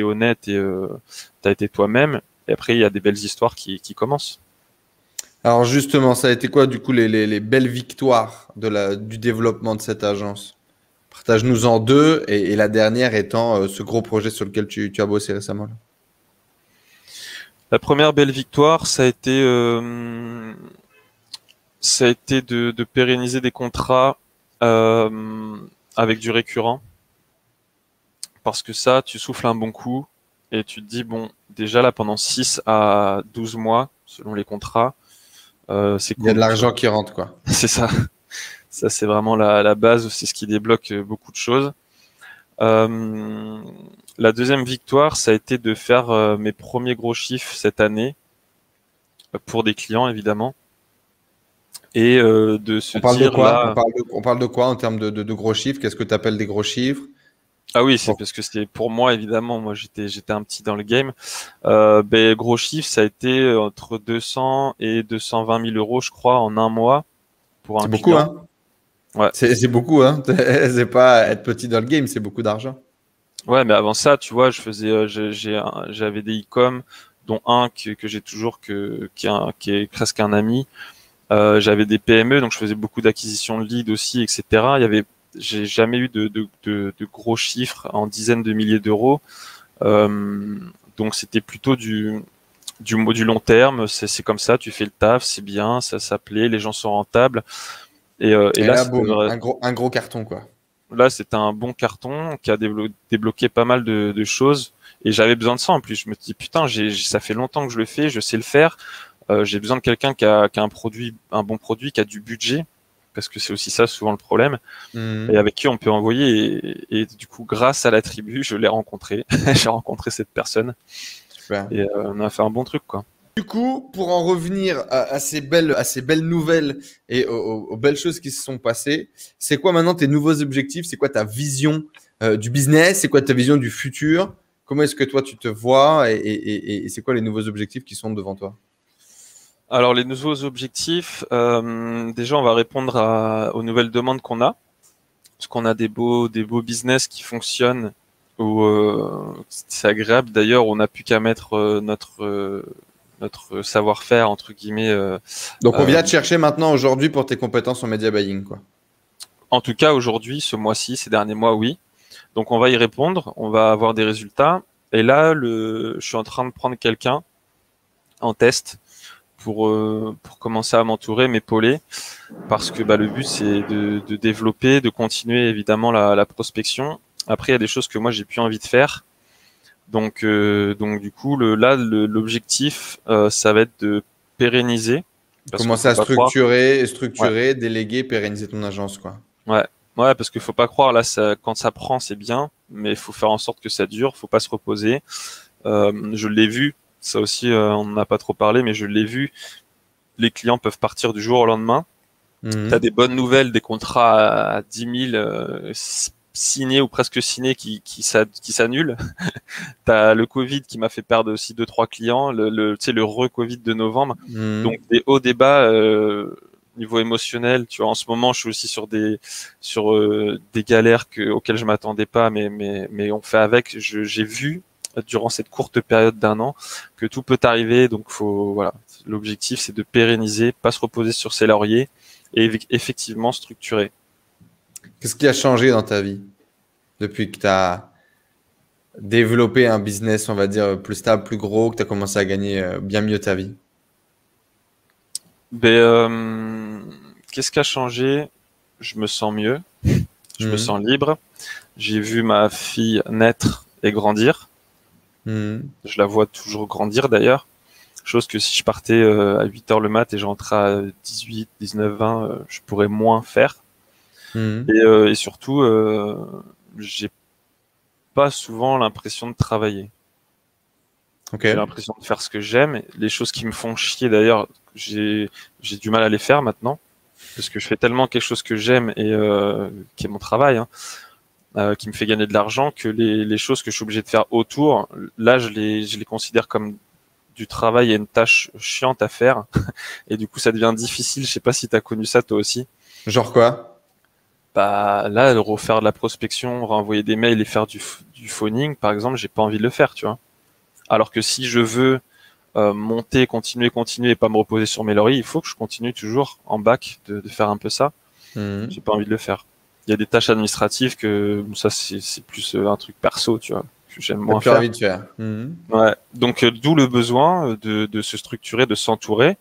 honnête et t'as été toi-même. Et après, il y a des belles histoires qui commencent. Alors justement, ça a été quoi du coup les belles victoires du développement de cette agence? Partage-nous en deux et la dernière étant ce gros projet sur lequel tu as bossé récemment. Là. La première belle victoire, ça a été de pérenniser des contrats avec du récurrent. Parce que ça, tu souffles un bon coup et tu te dis, bon, déjà là, pendant 6 à 12 mois, selon les contrats, c'est Il y a de cool. l'argent qui rentre quoi. C'est ça. Ça, c'est vraiment la base. C'est ce qui débloque beaucoup de choses. Euh, la deuxième victoire, ça a été de faire mes premiers gros chiffres cette année pour des clients, évidemment. Et de se On parle de dire quoi? là, On parle de quoi en termes de gros chiffres? Qu'est-ce que tu appelles des gros chiffres? ah oui, c'est Bon. parce que c'est pour moi évidemment. Moi, j'étais un petit dans le game. Ben, gros chiffre, ça a été entre 200 et 220 000 euros, je crois, en un mois pour un C'est beaucoup, client. hein? Ouais, C'est beaucoup, hein? C'est pas être petit dans le game, c'est beaucoup d'argent. ouais, mais avant ça, tu vois, je faisais, j'avais des e-com, dont un que j'ai toujours, qui est presque un ami. J'avais des PME, donc je faisais beaucoup d'acquisitions de leads aussi, etc. J'ai jamais eu de gros chiffres en dizaines de milliers d'euros. Donc c'était plutôt du long terme. C'est comme ça, tu fais le taf, c'est bien, ça plaît, les gens sont rentables. Et Et là, là, boum, un gros carton, quoi. là, c'était un bon carton qui a débloqué pas mal de choses. Et j'avais besoin de ça en plus. Je me dis putain, ça fait longtemps que je le fais, je sais le faire. J'ai besoin de quelqu'un qui a un bon produit, qui a du budget, parce que c'est aussi ça souvent le problème, et Mhm. avec qui on peut envoyer. Et du coup, grâce à la tribu, je l'ai rencontré. J'ai rencontré cette personne Super. et on a fait un bon truc, quoi. Du coup, pour en revenir à ces belles nouvelles et aux belles choses qui se sont passées, c'est quoi maintenant tes nouveaux objectifs? C'est quoi ta vision du business? C'est quoi ta vision du futur? Comment est-ce que toi tu te vois et c'est quoi les nouveaux objectifs qui sont devant toi? Alors, les nouveaux objectifs, déjà, on va répondre aux nouvelles demandes qu'on a, parce qu'on a des beaux business qui fonctionnent. Où c'est agréable d'ailleurs, on n'a plus qu'à mettre notre savoir-faire entre guillemets. Donc on Euh, vient te chercher maintenant aujourd'hui pour tes compétences en media buying, quoi. En tout cas, aujourd'hui, ce mois-ci, ces derniers mois, oui. Donc, on va y répondre, on va avoir des résultats. Et là, je suis en train de prendre quelqu'un en test pour commencer à m'entourer, m'épauler, parce que bah, le but, c'est de développer, de continuer évidemment la prospection. Après, il y a des choses que moi, j'ai plus envie de faire. Donc du coup, l'objectif, ça va être de pérenniser. Parce qu'il Commencer faut à pas croire. Ouais, structurer, déléguer, pérenniser ton agence, quoi. ouais, ouais, parce qu'il faut pas croire là, quand ça prend, c'est bien, mais il faut faire en sorte que ça dure. Faut pas se reposer. Je l'ai vu. Ça aussi, on n'en a pas trop parlé, mais je l'ai vu. Les clients peuvent partir du jour au lendemain. T'as Mhm. des bonnes nouvelles, des contrats à 10 000 signés ou presque signés qui s'annulent. T'as le Covid qui m'a fait perdre aussi deux trois clients, tu sais, le re-Covid de novembre. Donc Mhm. des hauts débats niveau émotionnel. Tu vois, en ce moment, je suis aussi sur des galères auxquelles je m'attendais pas, mais on fait avec. J'ai vu durant cette courte période d'un an que tout peut arriver. Donc voilà. L'objectif, c'est de pérenniser, pas se reposer sur ses lauriers et effectivement structurer. Qu'est-ce qui a changé dans ta vie depuis que tu as développé un business, on va dire, plus stable, plus gros, que tu as commencé à gagner bien mieux ta vie? Ben, qu'est-ce qui a changé? Je me sens mieux, je me Mhm. sens libre. J'ai vu ma fille naître et grandir. Mhm. Je la vois toujours grandir d'ailleurs. Chose que si je partais à 8 heures le mat et je rentrais à 18, 19, 20, je pourrais moins faire. Mhm. Et surtout, j'ai pas souvent l'impression de travailler. Ok. J'ai l'impression de faire ce que j'aime. Les choses qui me font chier d'ailleurs, j'ai du mal à les faire maintenant. Parce que je fais tellement quelque chose que j'aime et qui est mon travail, hein, qui me fait gagner de l'argent, que les choses que je suis obligé de faire autour, là, je les considère comme du travail et une tâche chiante à faire. Et du coup, ça devient difficile. Je sais pas si tu as connu ça toi aussi. Genre quoi? Bah là, refaire de la prospection, renvoyer des mails et faire du phoning, par exemple, j'ai pas envie de le faire, tu vois. Alors que si je veux monter, continuer et pas me reposer sur mes lauriers, il faut que je continue toujours en bac de faire un peu ça. Mhm. J'ai pas envie de le faire. Il y a des tâches administratives que ça c'est plus un truc perso, tu vois, que j'aime T'as moins plus faire. envie de faire. Mhm. Ouais. Donc d'où le besoin de se structurer, de s'entourer,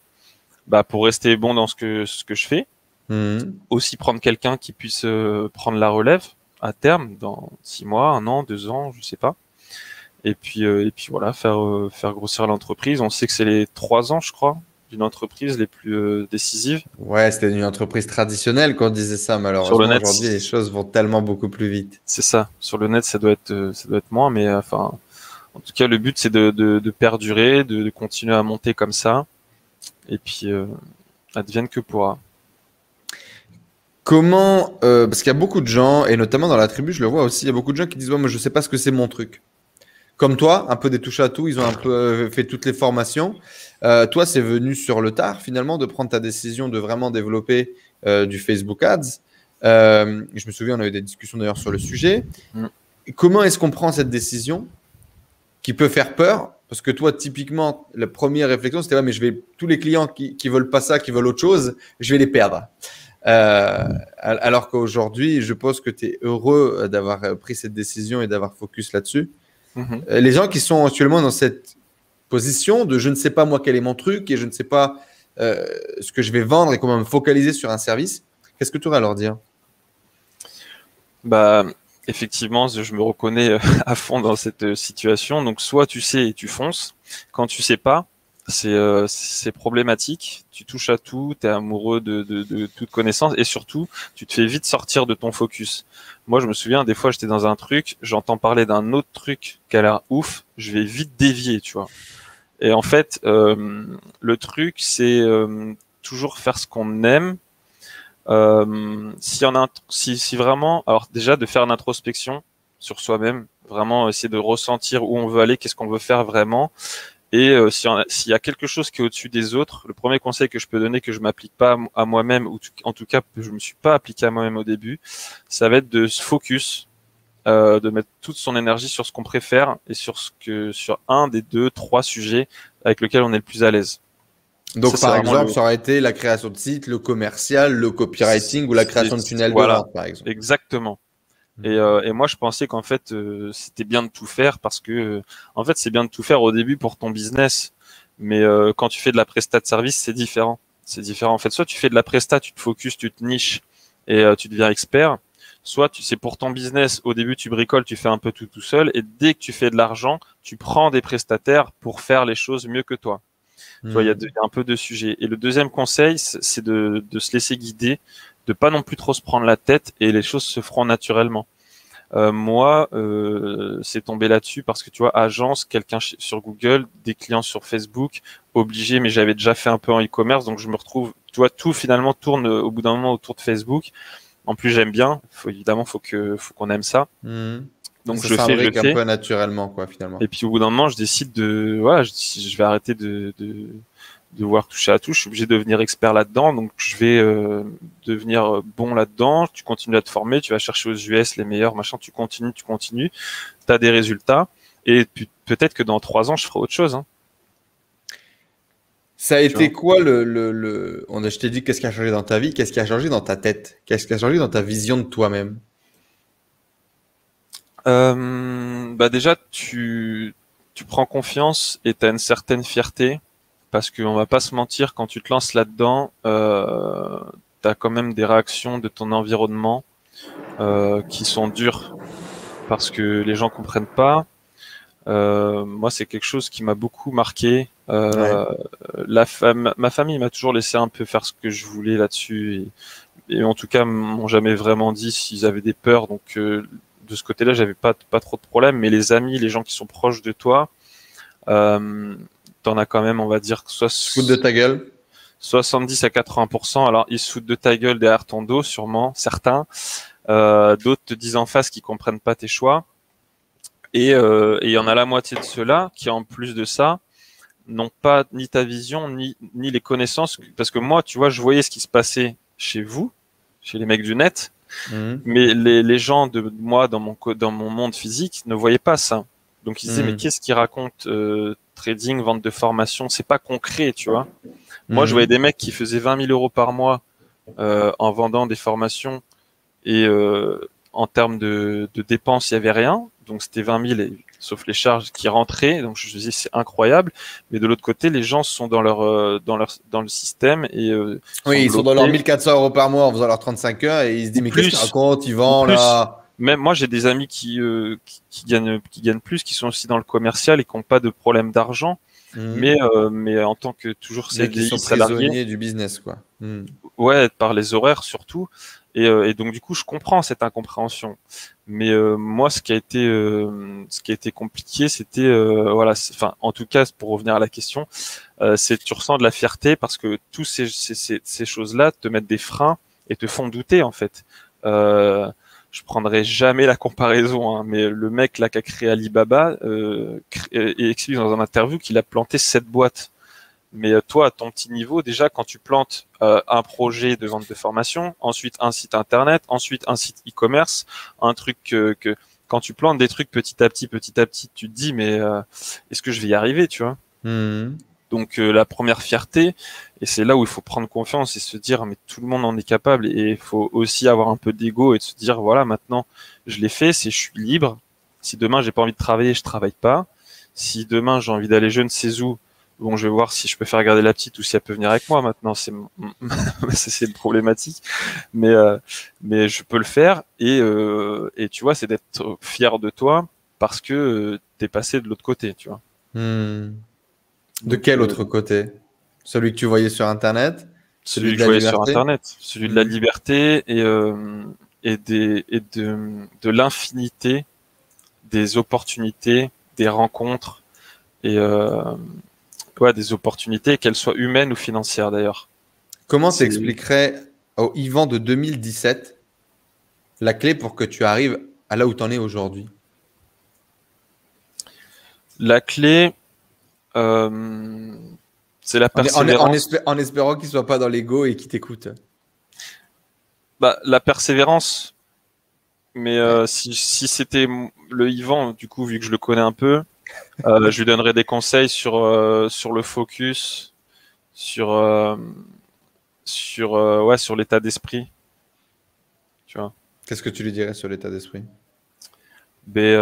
bah pour rester bon dans ce que je fais. Mhm. Aussi prendre quelqu'un qui puisse prendre la relève à terme dans 6 mois, un an, 2 ans, je sais pas. Et puis voilà, faire grossir l'entreprise. On sait que c'est les 3 ans, je crois, d'une entreprise les plus décisives. Ouais, c'était une entreprise traditionnelle quand on disait ça. Sur le Malheureusement, net, aujourd'hui, les choses vont tellement beaucoup plus vite. c'est ça. Sur le net, ça doit être moins, mais enfin, en tout cas, le but c'est de perdurer, de continuer à monter comme ça, et puis advienne que pourra. Comment, parce qu'il y a beaucoup de gens, et notamment dans la tribu, je le vois aussi, il y a beaucoup de gens qui disent, ouais, moi, je sais pas ce que c'est mon truc. Comme toi, un peu des touches à tout, ils ont un peu fait toutes les formations. Toi, c'est venu sur le tard, finalement, de prendre ta décision de vraiment développer du Facebook Ads. Je me souviens, on a eu des discussions d'ailleurs sur le sujet. Mm. Comment est-ce qu'on prend cette décision qui peut faire peur? Parce que toi, typiquement, la première réflexion, c'était, ouais, mais tous les clients qui veulent pas ça, qui veulent autre chose, je vais les perdre. Alors qu'aujourd'hui, je pense que tu es heureux d'avoir pris cette décision et d'avoir focus là-dessus. Mhm. Les gens qui sont actuellement dans cette position de je ne sais pas moi quel est mon truc et je ne sais pas ce que je vais vendre et comment me focaliser sur un service, qu'est-ce que tu aurais à leur dire? Bah, effectivement, je me reconnais à fond dans cette situation. Donc, soit tu sais et tu fonces. Quand tu sais pas, c'est problématique. Tu touches à tout, tu es amoureux de toute connaissance et surtout, tu te fais vite sortir de ton focus. Moi, je me souviens, des fois, j'étais dans un truc, j'entends parler d'un autre truc qui a l'air ouf, je vais vite dévier, tu vois. Et en fait, le truc, c'est toujours faire ce qu'on aime. Si vraiment, alors déjà de faire une introspection sur soi-même, vraiment essayer de ressentir où on veut aller, qu'est-ce qu'on veut faire vraiment, et s'il y a quelque chose qui est au-dessus des autres, le premier conseil que je peux donner que je m'applique pas à moi-même, ou en tout cas je me suis pas appliqué à moi-même au début, ça va être de se focus, de mettre toute son énergie sur ce qu'on préfère et sur un des deux, trois sujets avec lesquels on est le plus à l'aise. Ça, Donc, c'est par vraiment exemple, ça aurait été la création de site, le commercial, le copywriting ou la création de tunnels de voilà, vente, par exemple. exactement. Et, Mhm. euh, et moi, je pensais qu'en fait, c'était bien de tout faire parce que, en fait, c'est bien de tout faire au début pour ton business. Mais quand tu fais de la prestat de service, c'est différent. C'est différent. En fait, soit tu fais de la presta, tu te focuses, tu te niches et tu deviens expert. Soit c'est pour ton business, au début tu bricoles, tu fais un peu tout seul, et dès que tu fais de l'argent, tu prends des prestataires pour faire les choses mieux que toi. Tu vois, il y a un peu de sujets. Et le deuxième conseil, c'est de se laisser guider, de pas non plus trop se prendre la tête, et les choses se feront naturellement. Moi, c'est tombé là-dessus parce que tu vois, agence, quelqu'un sur Google, des clients sur Facebook, obligé, mais j'avais déjà fait un peu en e-commerce, donc je me retrouve, tu vois, tout finalement tourne au bout d'un moment autour de Facebook. En plus, j'aime bien. Évidemment, faut qu'on aime ça. Donc Ça je fais, je s'imbrique un fais. peu naturellement, quoi, finalement. Et puis au bout d'un moment, je décide voilà, je vais arrêter de voir toucher à tout. Je suis obligé de devenir expert là-dedans. Donc je vais devenir bon là-dedans. Tu continues à te former, tu vas chercher aux US les meilleurs, machin. Tu continues. T'as des résultats. Et puis peut-être que dans 3 ans, je ferai autre chose. Hein. Ça a été quoi je t'ai dit qu'est-ce qui a changé dans ta vie, qu'est-ce qui a changé dans ta tête, qu'est-ce qui a changé dans ta vision de toi-même? Bah déjà, tu prends confiance et tu as une certaine fierté parce qu'on va pas se mentir, quand tu te lances là-dedans, tu as quand même des réactions de ton environnement qui sont dures parce que les gens comprennent pas. Moi, c'est quelque chose qui m'a beaucoup marqué. Ouais. Ma famille m'a toujours laissé un peu faire ce que je voulais là-dessus et en tout cas m'ont jamais vraiment dit s'ils avaient des peurs. Donc de ce côté-là, j'avais pas trop de problèmes. Mais les amis, les gens qui sont proches de toi, t'en as quand même, on va dire, Se foutre de ta gueule. 70 à 80%. Alors ils se foutent de ta gueule derrière ton dos, sûrement certains. D'autres te disent en face qu'ils comprennent pas tes choix. Et il y en a la moitié de ceux-là qui, en plus de ça, n'ont pas ni ta vision, ni les connaissances. Parce que moi, tu vois, je voyais ce qui se passait chez vous, chez les mecs du net, mais les gens de moi, dans mon monde physique, ne voyaient pas ça. Donc ils disaient, mais qu'est-ce qu'ils racontent trading, vente de formation, c'est pas concret, tu vois. Moi, je voyais des mecs qui faisaient 20 000 euros par mois en vendant des formations et en termes de dépenses, il y avait rien. Donc c'était 20 000, sauf les charges qui rentraient. Donc je me disais c'est incroyable. Mais de l'autre côté, les gens sont dans le système et Oui, ils sont dans leurs bloqués. 1 400 € par mois en faisant leurs 35 heures et ils se disent mais qu'est-ce qu'ils Plus, racontent, ils vendent là. même moi, j'ai des amis qui gagnent plus, qui sont aussi dans le commercial et qui n'ont pas de problème d'argent. Mais en tant que toujours Mais qui CDI, sont salarié, prisonniers du business, quoi. ouais, par les horaires surtout. Et donc du coup, je comprends cette incompréhension. Mais moi, ce qui a été compliqué, c'était voilà, enfin, en tout cas, pour revenir à la question, c'est tu ressens de la fierté parce que tous ces choses-là te mettent des freins et te font douter en fait. Je prendrai jamais la comparaison, hein, mais le mec là qui a créé Alibaba explique dans un interview qu'il a planté 7 boîtes. Mais toi, à ton petit niveau, déjà, quand tu plantes un projet de vente de formation, ensuite un site internet, ensuite un site e-commerce, un truc que quand tu plantes des trucs petit à petit, tu te dis, mais est-ce que je vais y arriver, tu vois? Donc la première fierté, et c'est là où il faut prendre confiance et se dire, mais tout le monde en est capable, et il faut aussi avoir un peu d'ego et de se dire, voilà, maintenant, je l'ai fait, je suis libre. Si demain j'ai pas envie de travailler, je travaille pas. Si demain j'ai envie d'aller je ne sais où, bon, je vais voir si je peux faire garder la petite ou si elle peut venir avec moi. Maintenant, c'est le problématique, mais je peux le faire et tu vois, c'est d'être fier de toi parce que t'es passé de l'autre côté, tu vois. De quel autre côté? Celui que tu voyais sur Internet? Celui Celui que de je la voyais sur liberté? Internet, celui de la liberté et de l'infinité des opportunités, des rencontres et ouais, des opportunités, qu'elles soient humaines ou financières d'ailleurs. Comment C'est t'expliquerais au Yvan de 2017 la clé pour que tu arrives à là où tu en es aujourd'hui? la clé, euh, c'est la persévérance. En espérant qu'il soit pas dans l'ego et qu'il t'écoute. Bah, la persévérance. Mais Ouais. si c'était le Yvan, du coup, vu que je le connais un peu, je lui donnerais des conseils sur le focus, sur ouais, sur l'état d'esprit, tu vois. Qu'est-ce que tu lui dirais sur l'état d'esprit? Mais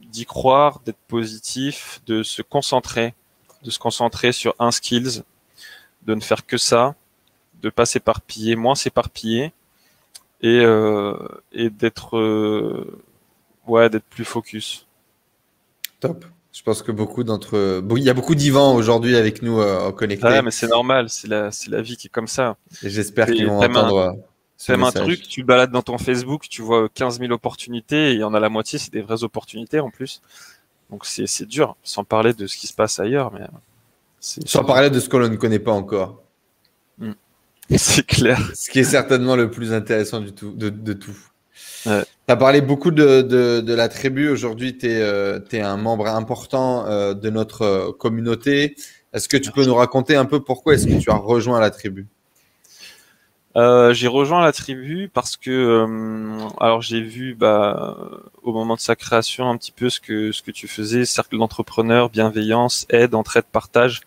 d'y croire, d'être positif, de se concentrer sur un skills, de ne faire que ça, de pas s'éparpiller, moins s'éparpiller, et, euh, et d'être plus focus. Top. Je pense que il y a beaucoup d'Ivan aujourd'hui avec nous Ouais, connectés. mais c'est normal, c'est la vie qui est comme ça. Et j'espère qu'ils vont T'aimes un, entendre ce t'aimes un truc, message. tu le balades dans ton Facebook, tu vois 15 000 opportunités, et il y en a la moitié, c'est des vraies opportunités en plus. Donc c'est dur, sans parler de ce qui se passe ailleurs, mais Sans c'est dur. parler de ce que l'on ne connaît pas encore. Mm. C'est clair. Ce qui est certainement le plus intéressant de tout. Ouais. Tu as parlé beaucoup de la tribu. Aujourd'hui, tu es un membre important de notre communauté. Est-ce que tu peux nous raconter un peu pourquoi est-ce que tu as rejoint la tribu? J'ai rejoint la tribu parce que alors j'ai vu au moment de sa création un petit peu ce que tu faisais, cercle d'entrepreneurs, bienveillance, aide, entraide, partage.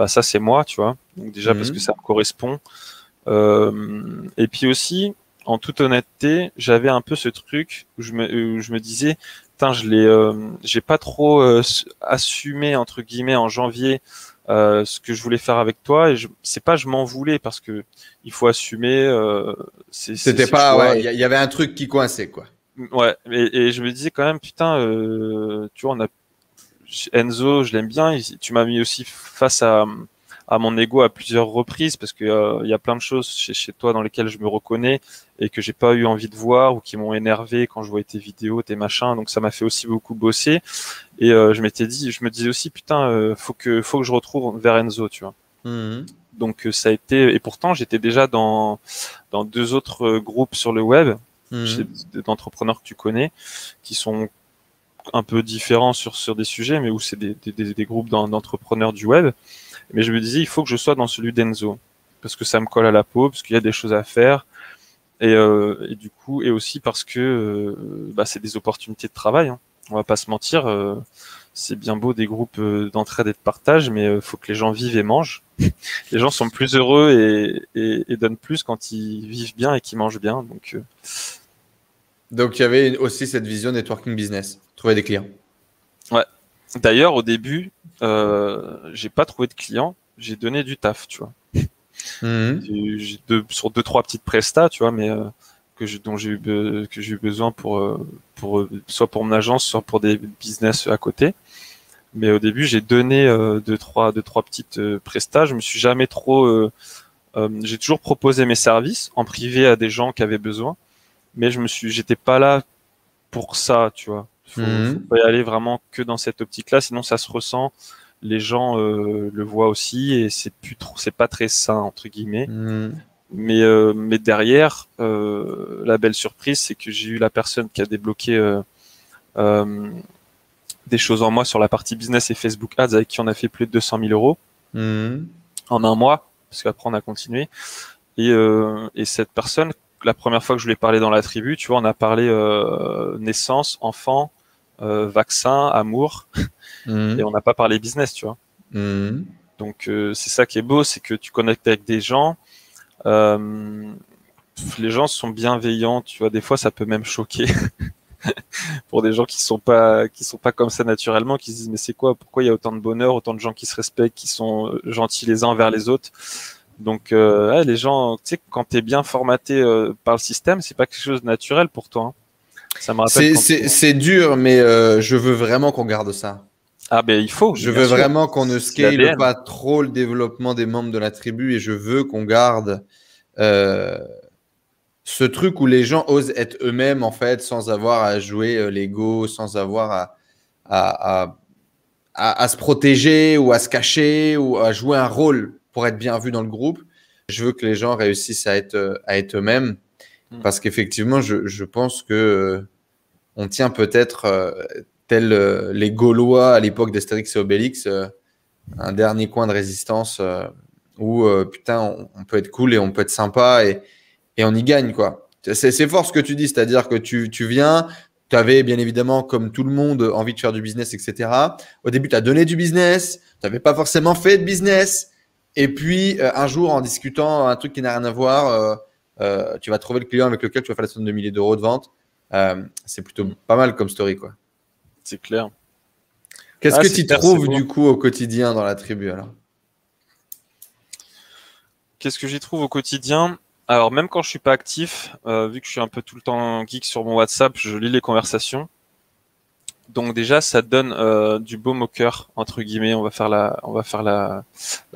Ça c'est moi, tu vois. Donc déjà parce que ça me correspond. Et puis aussi, en toute honnêteté, j'avais un peu ce truc où je me disais, putain, j'ai pas trop assumé entre guillemets en janvier ce que je voulais faire avec toi. Et c'est pas je m'en voulais parce que il faut assumer C'était ses pas, choix. ouais, il y avait un truc qui coinçait, quoi. Ouais, et je me disais quand même, putain, tu vois, Enzo, je l'aime bien. Tu m'as mis aussi face à mon ego à plusieurs reprises parce que il y a plein de choses chez toi dans lesquelles je me reconnais et que j'ai pas eu envie de voir ou qui m'ont énervé quand je voyais tes vidéos, tes machins. Donc ça m'a fait aussi beaucoup bosser. Et je me disais aussi, putain, faut que je retrouve vers Enzo, tu vois. Mhm. Donc ça a été, et pourtant j'étais déjà dans deux autres groupes sur le web, chez Mhm. d'entrepreneurs que tu connais, qui sont un peu différents sur des sujets, mais où c'est des groupes d'entrepreneurs du web. Mais je me disais, il faut que je sois dans celui d'Enzo, parce que ça me colle à la peau, parce qu'il y a des choses à faire, et du coup, et aussi parce que c'est des opportunités de travail, hein. On va pas se mentir, c'est bien beau des groupes d'entraide et de partage, mais faut que les gens vivent et mangent. Les gens sont plus heureux et donnent plus quand ils vivent bien et qu'ils mangent bien. Donc, il y avait aussi cette vision networking business, trouver des clients. Ouais. D'ailleurs, au début, j'ai pas trouvé de clients, j'ai donné du taf, tu vois. Mhm. Sur deux, trois petites prestats, tu vois, mais dont que j'ai eu besoin pour soit pour mon agence, soit pour des business à côté. Mais au début, j'ai donné deux, trois petites prestats. Je me suis jamais trop. J'ai toujours proposé mes services en privé à des gens qui avaient besoin, mais j'étais pas là pour ça, tu vois. Faut Mhm. pas y aller vraiment que dans cette optique-là, sinon ça se ressent. Les gens le voient aussi et c'est pas très sain entre guillemets. Mhm. Mais derrière, la belle surprise, c'est que j'ai eu la personne qui a débloqué euh, des choses en moi sur la partie business et Facebook Ads avec qui on a fait plus de 200 000 euros Mhm. en un mois, parce qu'après on a continué. Et cette personne, la première fois que je lui ai parlé dans la tribu, tu vois, on a parlé naissance, enfant, vaccin, amour, et Mhm. on n'a pas parlé business, tu vois. Mhm. Donc c'est ça qui est beau, c'est que tu connectes avec des gens. euh, les gens sont bienveillants, tu vois. Des fois, ça peut même choquer pour des gens qui sont pas comme ça naturellement, qui se disent mais c'est quoi, pourquoi il y a autant de bonheur, autant de gens qui se respectent, qui sont gentils les uns envers les autres. Donc ouais, les gens, tu sais, quand t'es bien formaté par le système, c'est pas quelque chose de naturel pour toi, hein. Ça me rappelle quand C'est dur, mais je veux vraiment qu'on garde ça. ah ben il faut, mais Je bien veux sûr, vraiment qu'on ne c'est scale l'ADN. pas trop le développement des membres de la tribu et je veux qu'on garde euh, ce truc où les gens osent être eux-mêmes en fait, sans avoir à jouer l'ego, sans avoir à, à, à se protéger ou à se cacher ou à jouer un rôle pour être bien vu dans le groupe. Je veux que les gens réussissent à être eux-mêmes Mm. parce qu'effectivement, je pense que on tient peut-être, tel les Gaulois à l'époque d'Astérix et Obélix, un dernier coin de résistance où putain, on peut être cool et on peut être sympa et on y gagne, quoi. C'est fort ce que tu dis, c'est-à-dire que tu viens, tu avais bien évidemment, comme tout le monde, envie de faire du business, etc. Au début, tu as donné du business, tu n'avais pas forcément fait de business. Et puis, un jour, en discutant un truc qui n'a rien à voir, tu vas trouver le client avec lequel tu vas faire la somme de milliers d'euros de vente. C'est plutôt Mm. pas mal comme story, quoi. C'est clair. Qu'est-ce Ah que c'est tu clair, c'est trouves beau. du coup au quotidien dans la tribu alors? Qu'est-ce que j'y trouve au quotidien? Alors même quand je suis pas actif, vu que je suis un peu tout le temps geek sur mon WhatsApp, je lis les conversations. Donc déjà, ça donne du baume au cœur entre guillemets. On va faire la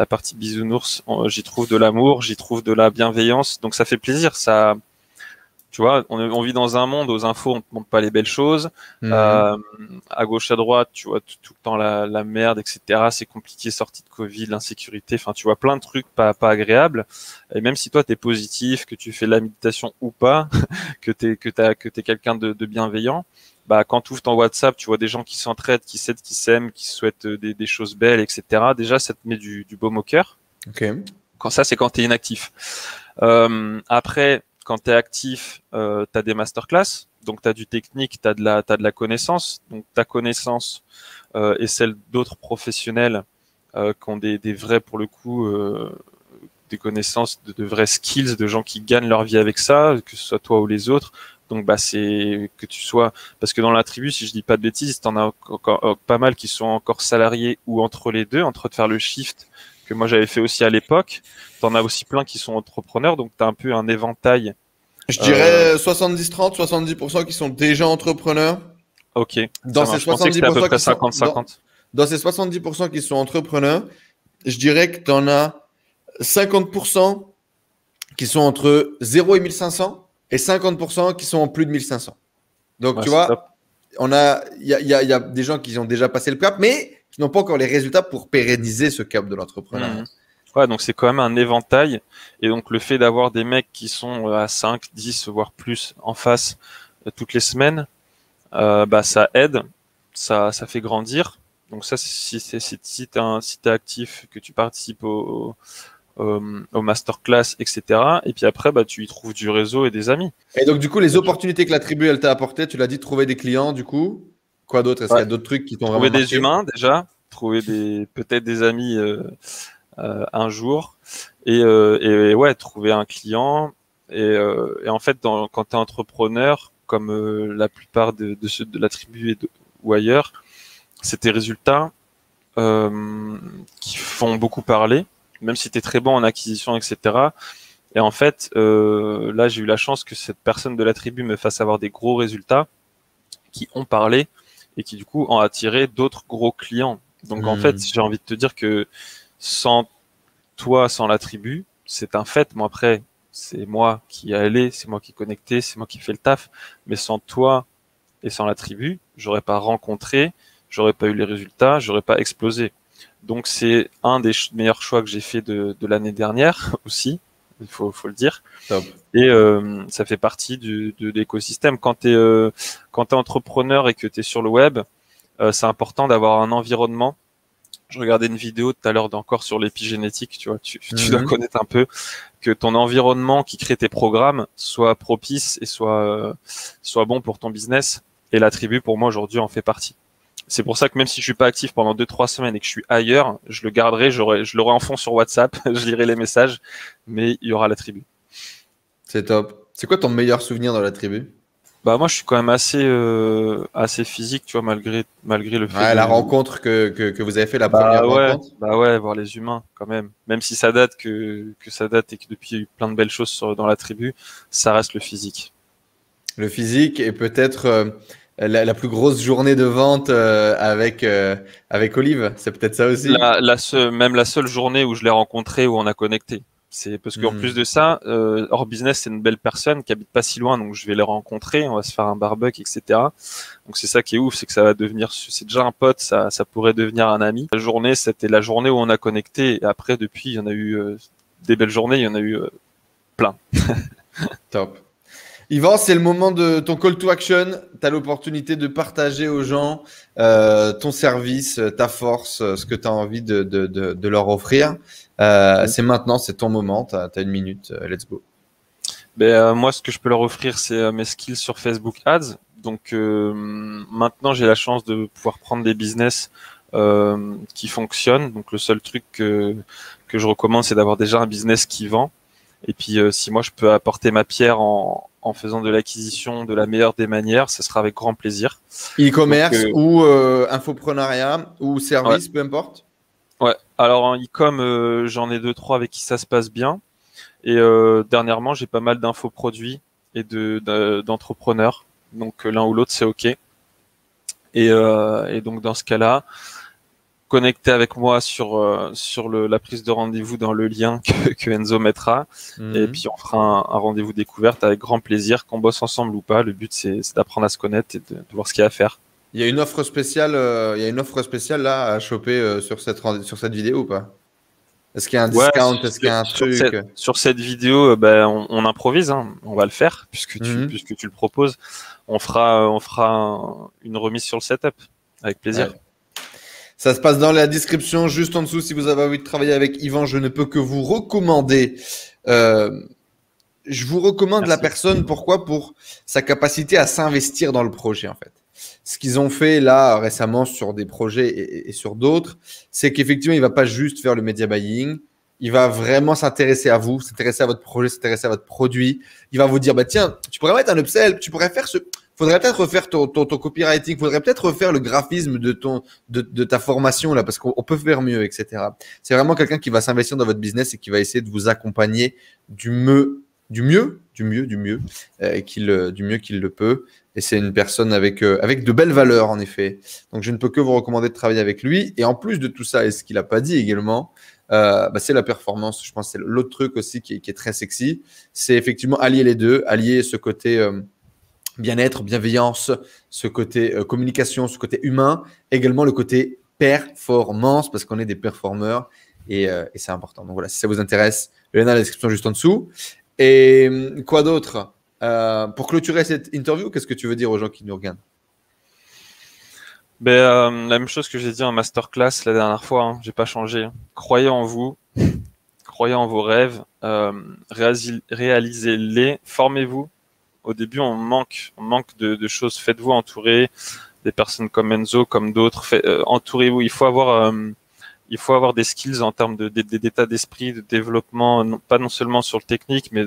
partie bisounours. J'y trouve de l'amour, j'y trouve de la bienveillance. Donc ça fait plaisir. Ça, tu vois, on vit dans un monde aux infos, on te montre pas les belles choses. Mhm. À gauche, à droite, tu vois tout le temps la merde, etc. C'est compliqué, sortie de Covid, l'insécurité. Enfin, tu vois plein de trucs pas agréables. Et même si toi t'es positif, que tu fais de la méditation ou pas, que t'es quelqu'un de bienveillant, bah quand tu ouvres ton WhatsApp, tu vois des gens qui s'entraident, qui s'aident, qui s'aiment, qui se souhaitent des choses belles, etc. Déjà, ça te met du baume au cœur. Ok. Quand ça, c'est quand t'es inactif. Après, quand tu es actif, tu as des masterclass, donc tu as du technique, tu as de la connaissance. Donc ta connaissance et celle d'autres professionnels qui ont des vrais, pour le coup, des connaissances, de vrais skills, de gens qui gagnent leur vie avec ça, que ce soit toi ou les autres. Donc bah c'est que tu sois, parce que dans la tribu, si je dis pas de bêtises, t'en as encore pas mal qui sont encore salariés ou entre les deux, entre de faire le shift que moi j'avais fait aussi à l'époque. T'en as aussi plein qui sont entrepreneurs, donc t'as un peu un éventail. Je Euh, dirais 70-30, 70% qui sont déjà entrepreneurs. ok, Dans ça ces marche. Je pensais que c'était à peu 70% près qui sont 50-50. dans ces 70% qui sont entrepreneurs, je dirais que tu en as 50% qui sont entre 0 et 1500 et 50% qui sont en plus de 1500. Donc, Ouais, tu c'est top. vois, il y a des gens qui ont déjà passé le cap, mais qui n'ont pas encore les résultats pour pérenniser ce cap de l'entrepreneuriat. Mhm. Ouais, donc c'est quand même un éventail. Et donc le fait d'avoir des mecs qui sont à 5, 10, voire plus en face toutes les semaines, bah ça aide, ça fait grandir. Donc ça, si t'es actif, que tu participes au masterclass, etc. Et puis après, bah tu y trouves du réseau et des amis. Et donc, du coup, les Et tu- opportunités que la tribu, elle t'a apporté, tu l'as dit, trouver des clients, du coup. Quoi d'autre? Est-ce qu'il ouais, y a d'autres trucs qui t'ont vraiment trouver des marqué? humains déjà, trouver peut-être des amis un jour, et ouais, trouver un client. Et en fait, quand tu es entrepreneur, comme la plupart de ceux de la tribu ou ailleurs, c'est tes résultats qui font beaucoup parler, même si tu es très bon en acquisition, etc. Et en fait, là, j'ai eu la chance que cette personne de la tribu me fasse avoir des gros résultats qui ont parlé et qui, du coup, ont attiré d'autres gros clients. Donc, en fait, Hmm. j'ai envie de te dire que sans toi, sans la tribu, c'est un fait. Moi, après, c'est moi qui ai allé, c'est moi qui ai connecté, c'est moi qui fais le taf. Mais sans toi et sans la tribu, j'aurais pas rencontré, j'aurais pas eu les résultats, j'aurais pas explosé. Donc, c'est un des meilleurs choix que j'ai fait de l'année dernière aussi. Il faut le dire. Top. Et ça fait partie de l'écosystème. Quand t'es entrepreneur et que tu es sur le web, c'est important d'avoir un environnement. Je regardais une vidéo tout à l'heure encore sur l'épigénétique, tu vois, tu dois Mhm. connaître un peu que ton environnement qui crée tes programmes soit propice et soit bon pour ton business. Et la tribu, pour moi, aujourd'hui, en fait partie. C'est pour ça que même si je suis pas actif pendant 2-3 semaines et que je suis ailleurs, je le garderai, je l'aurai en fond sur WhatsApp, je lirai les messages, mais il y aura la tribu. C'est top. C'est quoi ton meilleur souvenir dans la tribu? Bah moi, je suis quand même assez physique, tu vois, malgré le fait Ouais, la de. rencontre que vous avez fait, la première rencontre. Bah ouais, voir les humains quand même. Même si ça date que ça date et que depuis il y a eu plein de belles choses dans la tribu, ça reste le physique. Le physique et peut-être la plus grosse journée de vente avec Olive. C'est peut-être ça aussi. Même la seule journée où je l'ai rencontré, où on a connecté. C'est parce qu'en plus Hmm. de ça, hors business, c'est une belle personne qui habite pas si loin, donc je vais les rencontrer, on va se faire un barbecue, etc. Donc c'est ça qui est ouf, c'est que ça va devenir, c'est déjà un pote, ça pourrait devenir un ami. La journée, c'était la journée où on a connecté, et après, depuis, il y en a eu des belles journées, il y en a eu plein. Top. Yvan, c'est le moment de ton call to action. Tu as l'opportunité de partager aux gens ton service, ta force, ce que tu as envie de leur offrir. C'est maintenant, c'est ton moment. Tu as, une minute. Let's go. Ben, moi, ce que je peux leur offrir, c'est mes skills sur Facebook Ads. Donc maintenant, j'ai la chance de pouvoir prendre des business qui fonctionnent. Donc le seul truc que je recommande, c'est d'avoir déjà un business qui vend. Et puis si moi, je peux apporter ma pierre en faisant de l'acquisition de la meilleure des manières, ça sera avec grand plaisir. Donc E-commerce ou infoprenariat ou ouais, service, peu importe. ouais. Alors en e-com, j'en ai deux, trois avec qui ça se passe bien. Et dernièrement, j'ai pas mal d'infoproduits et d'entrepreneurs. Donc l'un ou l'autre, c'est OK. Et donc dans ce cas-là, connectez avec moi sur la prise de rendez-vous dans le lien que Enzo mettra. Et puis on fera un rendez-vous découverte avec grand plaisir, qu'on bosse ensemble ou pas. Le but c'est d'apprendre à se connaître et de voir ce qu'il y a à faire. Il y a une offre spéciale, là à choper sur cette vidéo ou pas? Est-ce qu'il y a un discount? Est-ce qu'il y a un truc? Sur cette vidéo, on improvise, hein. On va le faire puisque tu le proposes. On fera une remise sur le setup avec plaisir. Ouais. Ça se passe dans la description, juste en dessous. Si vous avez envie de travailler avec Yvan, je ne peux que vous recommander. Je vous recommande la personne. Pourquoi? Pour sa capacité à s'investir dans le projet, en fait. Ce qu'ils ont fait là récemment sur des projets et sur d'autres, c'est qu'effectivement, il ne va pas juste faire le media buying. Il va vraiment s'intéresser à vous, s'intéresser à votre projet, s'intéresser à votre produit. Il va vous dire, tiens, tu pourrais mettre un upsell, tu pourrais faire faudrait peut-être refaire ton copywriting, faudrait peut-être refaire le graphisme de ta formation là, parce qu'on peut faire mieux, etc. C'est vraiment quelqu'un qui va s'investir dans votre business et qui va essayer de vous accompagner du mieux qu'il le peut. Et c'est une personne avec de belles valeurs, en effet. Donc, je ne peux que vous recommander de travailler avec lui. Et en plus de tout ça, et ce qu'il n'a pas dit également, c'est la performance. Je pense que c'est l'autre truc aussi qui est très sexy. C'est effectivement allier les deux, allier ce côté bien-être, bienveillance, ce côté communication, ce côté humain, également le côté performance, parce qu'on est des performeurs et c'est important. Donc voilà, si ça vous intéresse, le lien dans la description juste en dessous. Et quoi d'autre? Pour clôturer cette interview, qu'est-ce que tu veux dire aux gens qui nous regardent? La même chose que j'ai dit en masterclass la dernière fois, hein, j'ai pas changé. Croyez en vous, croyez en vos rêves, réalisez-les, formez-vous. Au début, on manque de choses. Faites-vous entourer des personnes comme Enzo, comme d'autres. Entourez-vous. Il faut avoir des skills en termes d'état d'esprit, de développement, pas non seulement sur le technique, mais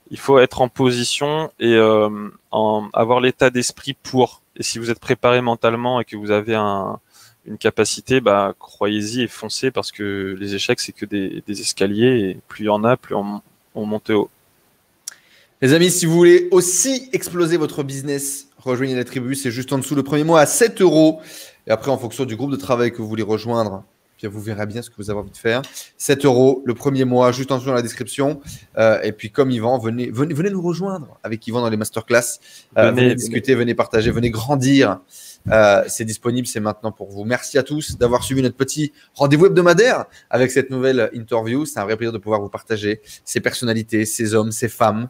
il faut être en position et avoir l'état d'esprit pour. Et si vous êtes préparé mentalement et que vous avez une capacité, croyez-y et foncez, parce que les échecs, c'est que des escaliers, et plus il y en a, plus on monte haut. Les amis, si vous voulez aussi exploser votre business, rejoignez la tribu. C'est juste en dessous, le premier mois à 7 €. Et après, en fonction du groupe de travail que vous voulez rejoindre, puis vous verrez bien ce que vous avez envie de faire. 7 € le premier mois, juste en dessous dans la description. Et puis, comme Yvan, venez nous rejoindre avec Yvan dans les masterclass. Venez discuter, venez partager, venez grandir. C'est disponible, c'est maintenant pour vous. Merci à tous d'avoir suivi notre petit rendez-vous hebdomadaire avec cette nouvelle interview. C'est un vrai plaisir de pouvoir vous partager ces personnalités, ces hommes, ces femmes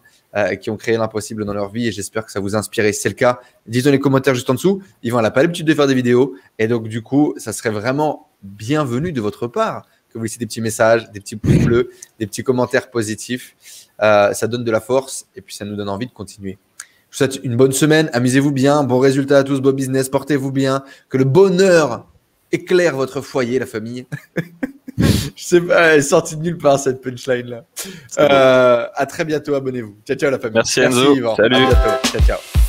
qui ont créé l'impossible dans leur vie, et j'espère que ça vous a inspiré. Si c'est le cas, dites-le dans les commentaires juste en dessous. Yvan n'a pas l'habitude de faire des vidéos, et donc du coup, ça serait vraiment bienvenu de votre part que vous laissiez des petits messages, des petits pouces bleus, des petits commentaires positifs. Ça donne de la force et puis ça nous donne envie de continuer. Je vous souhaite une bonne semaine, amusez-vous bien, bon résultat à tous, bon business, portez-vous bien, que le bonheur éclaire votre foyer, la famille. Je sais pas, elle est sortie de nulle part cette punchline là. À très bientôt, abonnez-vous. Ciao, ciao la famille. Merci Enzo. Yvan. Salut. À bientôt. Ciao, ciao.